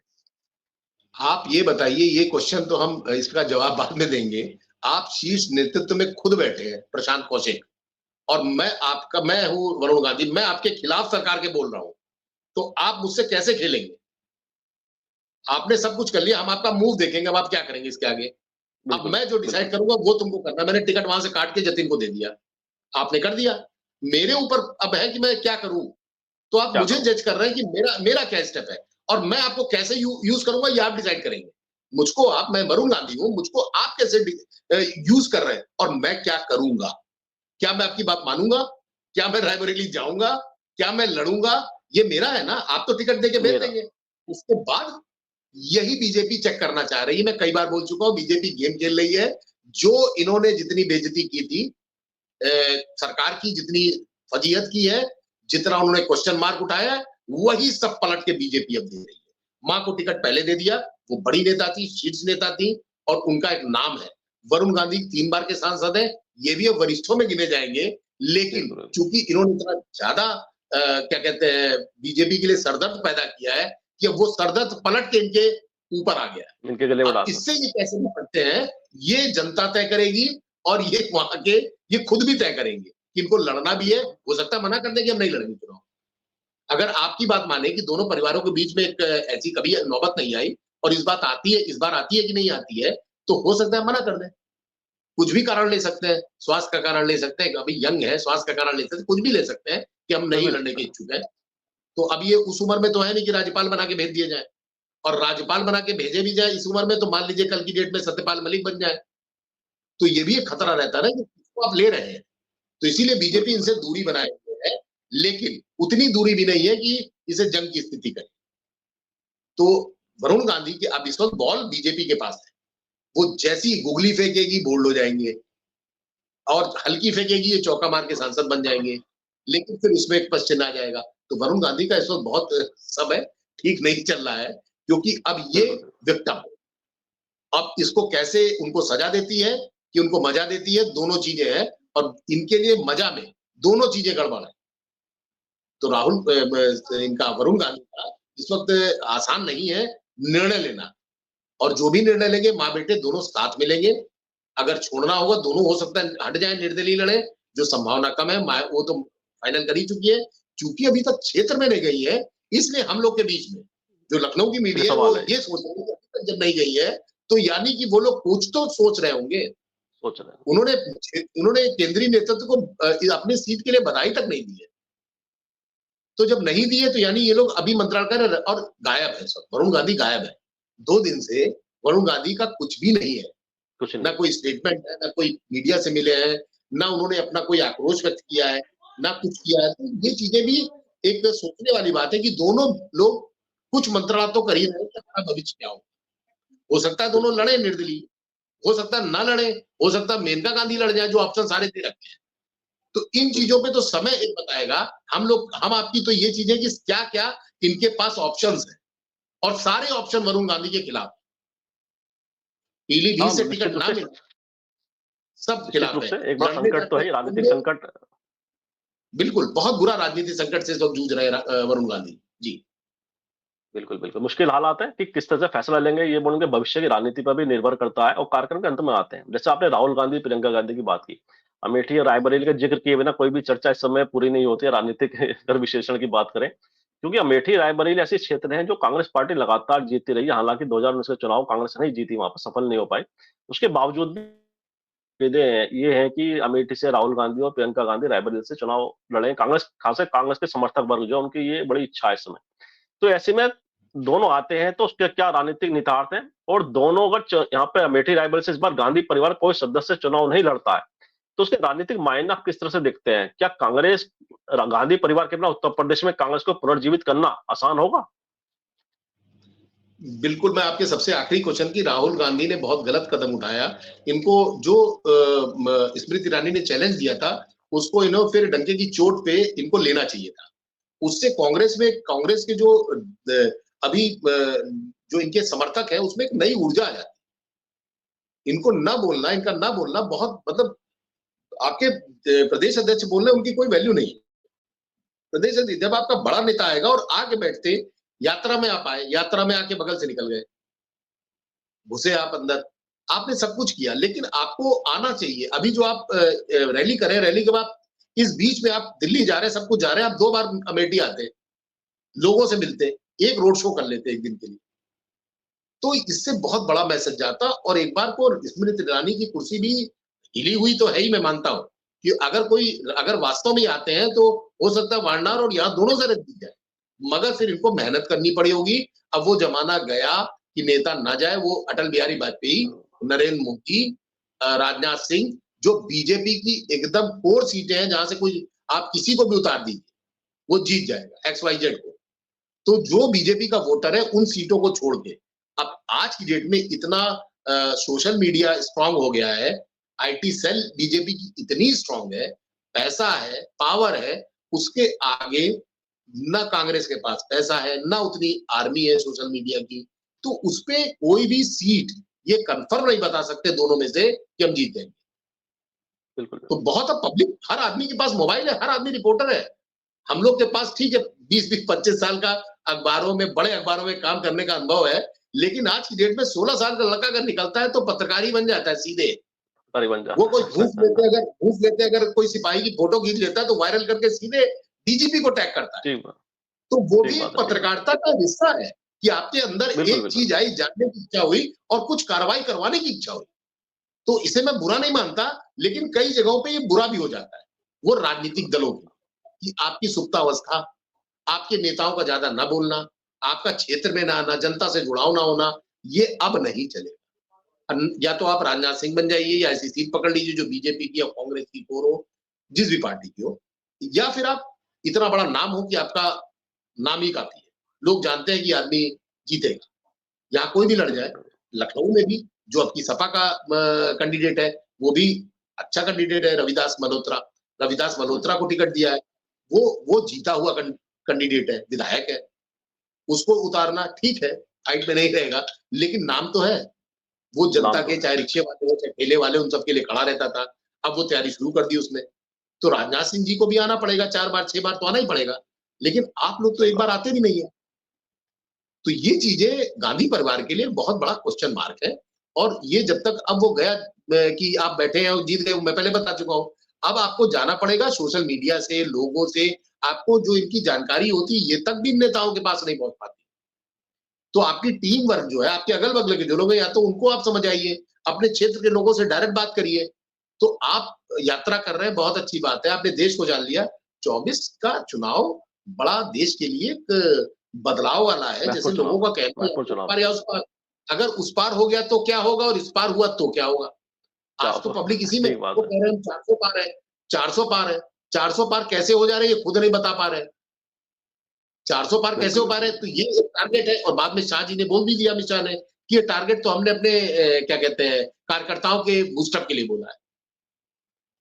आप ये बताइए, ये क्वेश्चन तो हम इसका जवाब बाद में देंगे। आप शीर्ष नेतृत्व में खुद बैठे हैं, प्रशांत कौशिक, और मैं हूं वरुण गांधी, मैं आपके खिलाफ सरकार के बोल रहा हूं, तो आप मुझसे कैसे खेलेंगे? आपने सब कुछ कर लिया, हम आपका मूव देखेंगे, अब आप क्या करेंगे इसके आगे? अब
बिल्कुल,
मैं जो डिसाइड
बिल्कुल।
करूँगा वो तुमको करना है। मैंने टिकट वहाँ से काट के जतिन को दे दिया, आपने कर दिया। मेरे ऊपर अब है कि मैं क्या करूँ? तो आप
क्या
मुझे
करूँ?
जज कर रहे हैं कि मेरा मेरा क्या स्टेप है और मैं आपको कैसे यूज़ करूँगा ये आप डिसाइड करेंगे। मुझको आप मैं वरुण गांधी हूँ, मुझको आप कैसे यूज़ कर रहे हैं और मैं क्या करूँगा? क्या मैं आपकी बात मानूँगा? क्या मैं रायबरेली जाऊँगा? क्या मैं लड़ूँगा? ये मेरा है ना, आप तो टिकट देके भेज
मेरा।
देंगे। उसके बाद यही बीजेपी चेक करना चाह रही है। मैं कई बार बोल चुका हूँ बीजेपी गेम खेल रही है। जो इन्होंने जितनी बेइज्जती की थी अ, सरकार की जितनी फजीहत की है, जितना उन्होंने क्वेश्चन मार्क उठाया है, वही सब पलट के बीजेपी अब दे रही है। माँ को टिकट पहले दे दिया, वो बड़ी नेता थी, शीर्ष नेता थी और उनका एक नाम है। वरुण गांधी 3 बार के सांसद हैं, ये भी अब वरिष्ठों में गिने जाएँगे, लेकिन
बिल्कुल,
चूँकि इन्होंने इतना ज़्यादा क्या कहते हैं बीजेपी के लिए सरदर्द पैदा किया है, कि अब वो सरदर्द पलट के इनके ऊपर आ गया है।
इनके गले में
अब
डाल
इससे
सकते
ये कैसे निपटते हैं, ये जनता तय करेगी और ये वहाँ के ये खुद भी तय करेंगे कि इनको लड़ना
हैं।
भी है,
बिल्कुल,
हो सकता है मना कर दें कि हम नहीं लड़ेंगे चुनाव। अगर आपकी बात माने कि दोनों परिवारों के बीच में एक ऐसी कभी नौबत नहीं आई और इस बार आती है कि नहीं आती है, तो हो सकता है मना कर दें। कुछ भी कारण ले सकते हैं, स्वास्थ्य का कारण ले सकते हैं, अभी यंग है, स्वास्थ्य का कारण ले सकते हैं, कुछ भी ले सकते हैं कि हम
कुछ
नहीं
भी ले
लड़ने
सकते
के
हैं।
इच्छुक हैं। तो अब ये उस उम्र में तो है नहीं कि राज्यपाल बना के भेज दिए जाएँ और राज्यपाल बना के भेजे भी जाए इस उम्र में तो मान लीजिए कल की डेट में सत्यपाल मलिक बन जाए। तो ये भी एक खतरा रहता है ना कि किसको आप ले रहे हैं। तो इसीलिए बीजेपी
बिल्कुल,
इनसे दूरी बनाए हुए है, लेकिन उतनी दूरी भी नहीं है कि इसे जंग की स्थिति करे। तो वरुण गांधी के अब इस वक़्त बॉल बीजेपी के पास है। वो जैसी गुगली फेंकेगी बोल्ड हो जाएँगे और हल्की फेंकेगी ये चौका मार के सांसद बन जाएँगे। लेकिन फिर उसमें एक पश्चिम आ जाएगा। तो वरुण गांधी का इस वक़्त बहुत सब है, ठीक नहीं चल रहा है क्योंकि अब ये
बिल्कुल,
विक्टिम अब इसको कैसे उनको सजा देती है कि उनको मजा देती है, दोनों चीज़ें हैं और इनके लिए मजा में दोनों चीज़ें गड़बड़ है। तो राहुल इनका वरुण गांधी का इस वक़्त आसान नहीं है निर्णय लेना और जो भी निर्णय लेंगे माँ-बेटे दोनों साथ मिलेंगे। अगर छोड़ना होगा दोनों हो सकता है हट जाएँ, निर्दलीय लड़ें, जो संभावना कम है वो तो फाइनल कर ही चुकी है। चूँकि अभी तक क्षेत्र में नहीं गई है, इसलिए हम लोग के बीच में जो लखनऊ की
इसलिए
मीडिया है वो
सवाल है ये,
ये सोच रही है कि अभी तक जब नहीं गई है, तो यानी कि वो लोग कुछ तो सोच रहे होंगे।
सोच रहे हैं।
उन्होंने उन्होंने केंद्रीय नेतृत्व को अपनी सीट के लिए बधाई तक नहीं दी है। तो जब नहीं दी है तो यानी ये लोग अभी मंत्रालय कर और गायब है सब, वरुण गांधी गायब है। 2 दिन से वरुण गांधी का कुछ भी नहीं है।
कुछ
ना
नहीं है।
कोई स्टेटमेंट है, ना कोई मीडिया से मिले हैं, ना उन्होंने अपना कोई आक्रोश व्यक्त किया है, ना कुछ किया है। तो ये चीज़ें भी एक सोचने वाली बात है कि दोनों लोग कुछ मंत्रालय तो कर ही रहे हैं कि हमारा भविष्य क्या हो। हो सकता है दोनों
बिल्कुल,
लड़े निर्दलीय, हो सकता है ना लड़े, हो सकता है मेनका गांधी लड़ जाए जो ऑप्शन सारे दे रखे हैं। तो इन चीज़ों
बिल्कुल।
पे तो समय एक बताएगा। हम आपकी तो ये चीज़ है कि क्या-क्या इनके पास ऑप्शंस हैं और सारे ऑप्शन वरुण गांधी के खिलाफ। पीलीभीत
हाँ,
से टिकट ना मिले, सब
निश्चित
खिलाफ
रूप
है।
से एक बड़ा
लड़ने
संकट तो
जाते
है
हैं
ये
तो
राजनीतिक
उनमें
संकट।
बिल्कुल, बहुत बुरा राजनीतिक संकट से इस वक़्त जूझ रहे हैं वरुण गांधी। जी।
बिल्कुल, बिल्कुल। मुश्किल हालात है कि किस तरह से फैसला लेंगे ये उनके भविष्य की राजनीति पर भी निर्भर करता है और कार्यक्रम के अंत में आते हैं। जैसे आपने राहुल गांधी, प्रियंका गांधी की बात की। अमेठी और रायबरेली का जिक्र किए बिना कोई भी चर्चा इस समय पूरी नहीं होती है राजनीतिक अगर विश्लेषण की बात करें। क्योंकि अमेठी, रायबरेली ऐसे क्षेत्र हैं जो कांग्रेस पार्टी लगातार जीतती रही है। हालाँकि 2019 के चुनाव कांग्रेस नहीं जीती, वहाँ पर सफल नहीं हो पाई। उसके बावजूद भी उम्मीदें ये हैं कि अमेठी से राहुल गांधी और प्रियंका गांधी रायबरेली से चुनाव लड़ें। खासकर कांग्रेस के समर्थक वर्ग जो है उनकी ये बड़ी इच्छा है इस समय। तो ऐसे में दोनों आते हैं तो उसके क्या राजनीतिक निहितार्थ हैं और दोनों अगर यहाँ पे अमेठी रायबरेली से इस बार गांधी परिवार कोई सदस्य चुनाव नहीं लड़ता है तो उसके राजनीतिक मायने आप किस तरह से देखते हैं? क्या कांग्रेस गांधी परिवार के बिना उत्तर प्रदेश में कांग्रेस को पुनर्जीवित करना आसान होगा?
बिल्कुल, मैं आपके सबसे आखिरी क्वेश्चन की राहुल गांधी ने बहुत गलत कदम उठाया। इनको जो स्मृति ईरानी ने चैलेंज दिया था, उसको इन्हों फिर डंके की चोट पे इनको लेना चाहिए था। उससे कांग्रेस के जो अभी जो इनके समर्थक हैं, उसमें एक नई ऊर्जा आ जाती। इनका ना बोलना बहुत मतलब आपके प्रदेश अध्यक्ष बोल रहे हैं, उनकी कोई वैल्यू नहीं है। प्रदेश अध्यक्ष जब आपका बड़ा नेता आएगा और आके बैठते, यात्रा में आप आए, यात्रा में आके बगल से निकल गए। घुसे आप अंदर, आपने सब कुछ किया, लेकिन आपको आना चाहिए। अभी जो आप रैली कर रहे हैं, रैली के बाद इस बीच में आप दिल्ली जा रहे हैं, सब कुछ जा रहे हैं, आप 2 बार अमेठी आते। लोगों से मिलते, एक रोड शो कर लेते एक दिन के लिए। तो इससे बहुत बड़ा मैसेज जाता और एक बार को स्मृति ईरानी की कुर्सी भी हिली हुई तो है ही, मैं मानता हूँ कि अगर वास्तव में आते हैं तो हो सकता है वारनार और यहाँ दोनों से जीत जाए, मगर फिर इनको मेहनत करनी पड़ी होगी। अब वो जमाना गया कि नेता ना जाए, वो अटल बिहारी वाजपेयी, नरेंद्र मोदी, राजनाथ सिंह, जो बीजेपी की एकदम कोर सीटें हैं जहां से कोई आप किसी को भी उतार दीजिए वो जीत जाएगा एक्स वाई जेड को। तो जो बीजेपी का वोटर है उन सीटों को छोड़ के अब आज की डेट में इतना सोशल मीडिया स्ट्रांग हो गया है, आईटी सेल बीजेपी की इतनी स्ट्रांग है, पैसा है, पावर है, उसके आगे ना कांग्रेस के पास पैसा है, ना उतनी आर्मी है सोशल मीडिया की। तो उसपे कोई भी सीट ये कंफर्म नहीं बता सकते दोनों में से कि हम जीतेंगे।
बिल्कुल।
तो बहुत पब्लिक, हर आदमी के पास मोबाइल है, हर आदमी रिपोर्टर है। हम लोग के पास ठीक है 20-20, 25 साल का अखबारों में, बड़े अखबारों में काम करने का अनुभव है, लेकिन आज की डेट में 16 साल का लड़का अगर निकलता है तो पत्रकारी बन जाता है सीधे।
बन
वो
जाता
कोई
है।
घूस लेते अगर कोई सिपाही की फोटो खींच लेता है तो वायरल करके सीधे डीजीपी को टैग करता है।
ठीक बात,
तो वो
ठीक
भी
बात
एक
है, ठीक बात।
पत्रकारिता का हिस्सा है कि आपके अंदर
बिल्कुल,
एक
बिल्कुल।
चीज आई, जानने की इच्छा हुई और कुछ कार्रवाई करवाने की इच्छा हुई। तो इसे मैं बुरा नहीं मानता, लेकिन कई जगहों पे ये बुरा भी हो जाता है। वो राजनीतिक दलों की कि आपकी सुप्तावस्था, आपके नेताओं का ज्यादा ना बोलना, आपका क्षेत्र में ना आना, जनता से जुड़ाव ना होना, ये अब नहीं चलेगा। या तो आप राजनाथ सिंह बन जाइए या ऐसी सीट पकड़ लीजिए जो बीजेपी की या कांग्रेस की हो, जिस भी पार्टी की हो, या फिर आप इतना बड़ा नाम हो कि आपका नाम ही काफी है, लोग जानते हैं कि आदमी जीतेगा। यहाँ कोई भी लड़ जाए, लखनऊ में भी जो आपकी सपा का कैंडिडेट है वो भी अच्छा कैंडिडेट है, रविदास मल्होत्रा को टिकट दिया है, वो जीता हुआ कैंडिडेट है, विधायक है, उसको उतारना ठीक है, हाइट में नहीं रहेगा, लेकिन नाम तो है। वो जनता
नाम तो
के,
है।
चाहे रिक्शे वाले हो, चाहे ठेले वाले, उन सबके लिए खड़ा रहता था। अब वो तैयारी शुरू कर दी उसने। तो राजनाथ सिंह जी को भी आना पड़ेगा, 4 बार 6 बार तो आना ही पड़ेगा। लेकिन आप लोग तो
सही
एक बार
बात।
आते भी नहीं है। तो ये चीजें गांधी परिवार के लिए बहुत बड़ा क्वेश्चन मार्क है। और ये जब तक अब वो गया कि आप बैठे हैं और जीत गए, मैं पहले बता चुका हूँ। अब आपको जाना पड़ेगा सोशल मीडिया से, लोगों से, आपको जो इनकी जानकारी होती है, ये तक भी नेताओं के पास नहीं पहुंच पाती। तो आपकी टीम वर्क जो है, आपके अगल-बगल के जो लोग हैं, या तो उनको आप समझ आइए, अपने क्षेत्र के लोगों से डायरेक्ट बात करिए। तो आप यात्रा कर रहे हैं, बहुत अच्छी बात है, आपने देश को जान लिया। 24 का चुनाव बड़ा देश के लिए एक बदलाव वाला है, जैसे
महत्वपूर्ण
लोगों
चुनाव
का
है,
कहना है,
महत्वपूर्ण
उस
चुनाव
पार
है।
या उस पार। अगर उस पार हो गया तो क्या होगा और इस पार हुआ तो क्या होगा?
क्या
आज तो
होगा?
पब्लिक इसी में,
ठीक बात
वो
है।
कह रहे हैं हम 400 पार है, 400 पार है। 400 पार कैसे हो जा रहे हैं, ये खुद नहीं बता पा रहे हैं। 400 पार कैसे
बिल्कुल,
हो पा रहे
बिल्कुल।
हैं? तो ये एक टारगेट है। और बाद में शाह जी ने बोल भी दिया, अमित शाह ने, कि ये टारगेट तो हमने अपने क्या कहते हैं, कार्यकर्ताओं के बूस्टअप के लिए बोला है।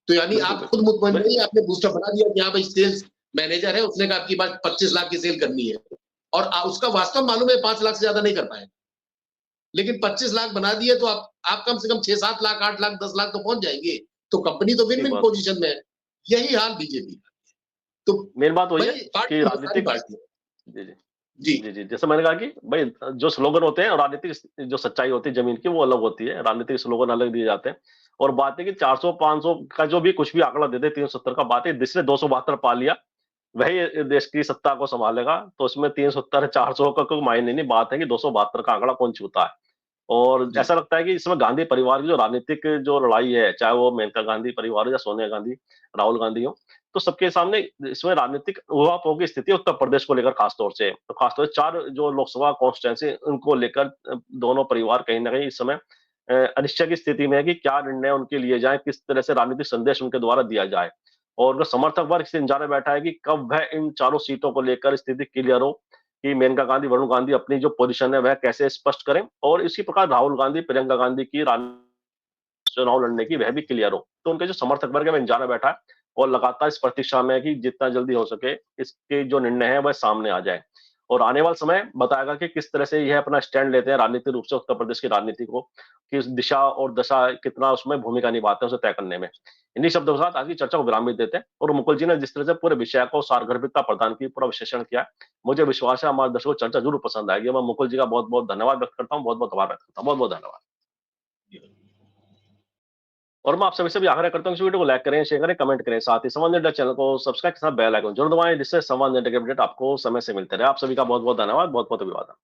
तो यानी
बिल्कुल,
आप खुद
बिल्कुल।
मुतमईन
मैं
नहीं, आपने बूस्टअप बना दिया कि हाँ भाई सेल्स मैनेजर है, उसने कहा आपकी बात 25 लाख की सेल करनी है। और उसका वास्तव मालूम है 5 लाख से ज्यादा नहीं कर पाए। लेकिन 25 लाख बना दिए तो आप कम से कम 6-7 लाख, 8 लाख, 10 लाख तो पहुंच जाएंगे। तो कंपनी तो विन
ठीक
विन
बात है।
पोजीशन में है। यही हाल बीजेपी का। तो
मेन बात वही है
भाई
कि
पार्टी है, सारी
राजनीतिक
पार्टी है।
जी, जी।
जी।
जी, जी। जैसे मैंने कहा कि भई जो स्लोगन होते हैं और राजनीतिक जो सच्चाई होती है ज़मीन की वो अलग होती है। राजनीतिक स्लोगन अलग दिए जाते हैं और बात है कि 400-500 का जो भी कुछ भी आंकड़ा दे दे 370 का बात है जिसने 272 पा लिया, वही देश की सत्ता को सँभालेगा। तो इसमें 370 400 का कोई मायने नहीं, बात है कि 272 का आंकड़ा कौन छूता है। और
जी।
ऐसा लगता है कि इसमें गांधी परिवार की जो राजनीतिक जो लड़ाई है, चाहे वो मेनका गांधी परिवार हो या सोनिया गांधी, राहुल गांधी हो, तो सबके सामने इसमें राजनीतिक उहापोह की स्थिति है उत्तर प्रदेश को लेकर खास तौर से। तो खास तौर से 4 जो लोकसभा कॉन्स्टिट्यूएंसी उनको लेकर दोनों परिवार कहीं न कहीं इस समय अनिश्चय की स्थिति में है कि क्या निर्णय उनके लिए जाएँ, किस तरह से राजनीतिक संदेश उनके द्वारा दिया जाए। और उनका समर्थक वर्ग इस इंतजार में बैठा है कि कब वह इन चारों सीटों को लेकर स्थिति क्लियर हो कि मेनका गांधी, वरुण गांधी अपनी जो पोजीशन है वह कैसे स्पष्ट करें और इसी प्रकार राहुल गांधी, प्रियंका गांधी की चुनाव लड़ने की वह भी क्लियर हो। तो उनके जो समर्थक वर्ग है वह इंतजार में बैठा है और लगातार इस प्रतीक्षा में है कि जितना जल्दी हो सके इसके जो निर्णय है वह सामने आ जाए। और आने वाला समय बताएगा कि किस तरह से यह अपना स्टैंड लेते हैं राजनीतिक रूप से उत्तर प्रदेश की राजनीति को, कि उस दिशा और दशा कितना उसमें भूमिका निभाते हैं उसे तय करने में। इन्हीं शब्दों के साथ आज की चर्चा को विराम भी देते हैं और मुकुल जी ने जिस तरह से पूरे विषय को सारगर्भितता प्रदान की, पूरा विश्लेषण किया, मुझे विश्वास है हमारे दर्शकों को चर्चा ज़रूर पसंद आएगी। मैं मुकुल जी का बहुत-बहुत धन्यवाद व्यक्त करता हूँ, बहुत-बहुत आभार व्यक्त करता हूँ। बहुत-बहुत धन्यवाद। और मैं आप सभी से भी आग्रह करता हूँ कि इस वीडियो को लाइक करें, शेयर करें, कमेंट करें। साथ ही संवाद इंडिया चैनल को सब्सक्राइब के साथ बेल आइकन जरूर दबाएं, जिससे संवाद इंडिया के अपडेट आपको समय से मिलते रहे। आप सभी का बहुत-बहुत धन्यवाद, बहुत-बहुत अभिवादन।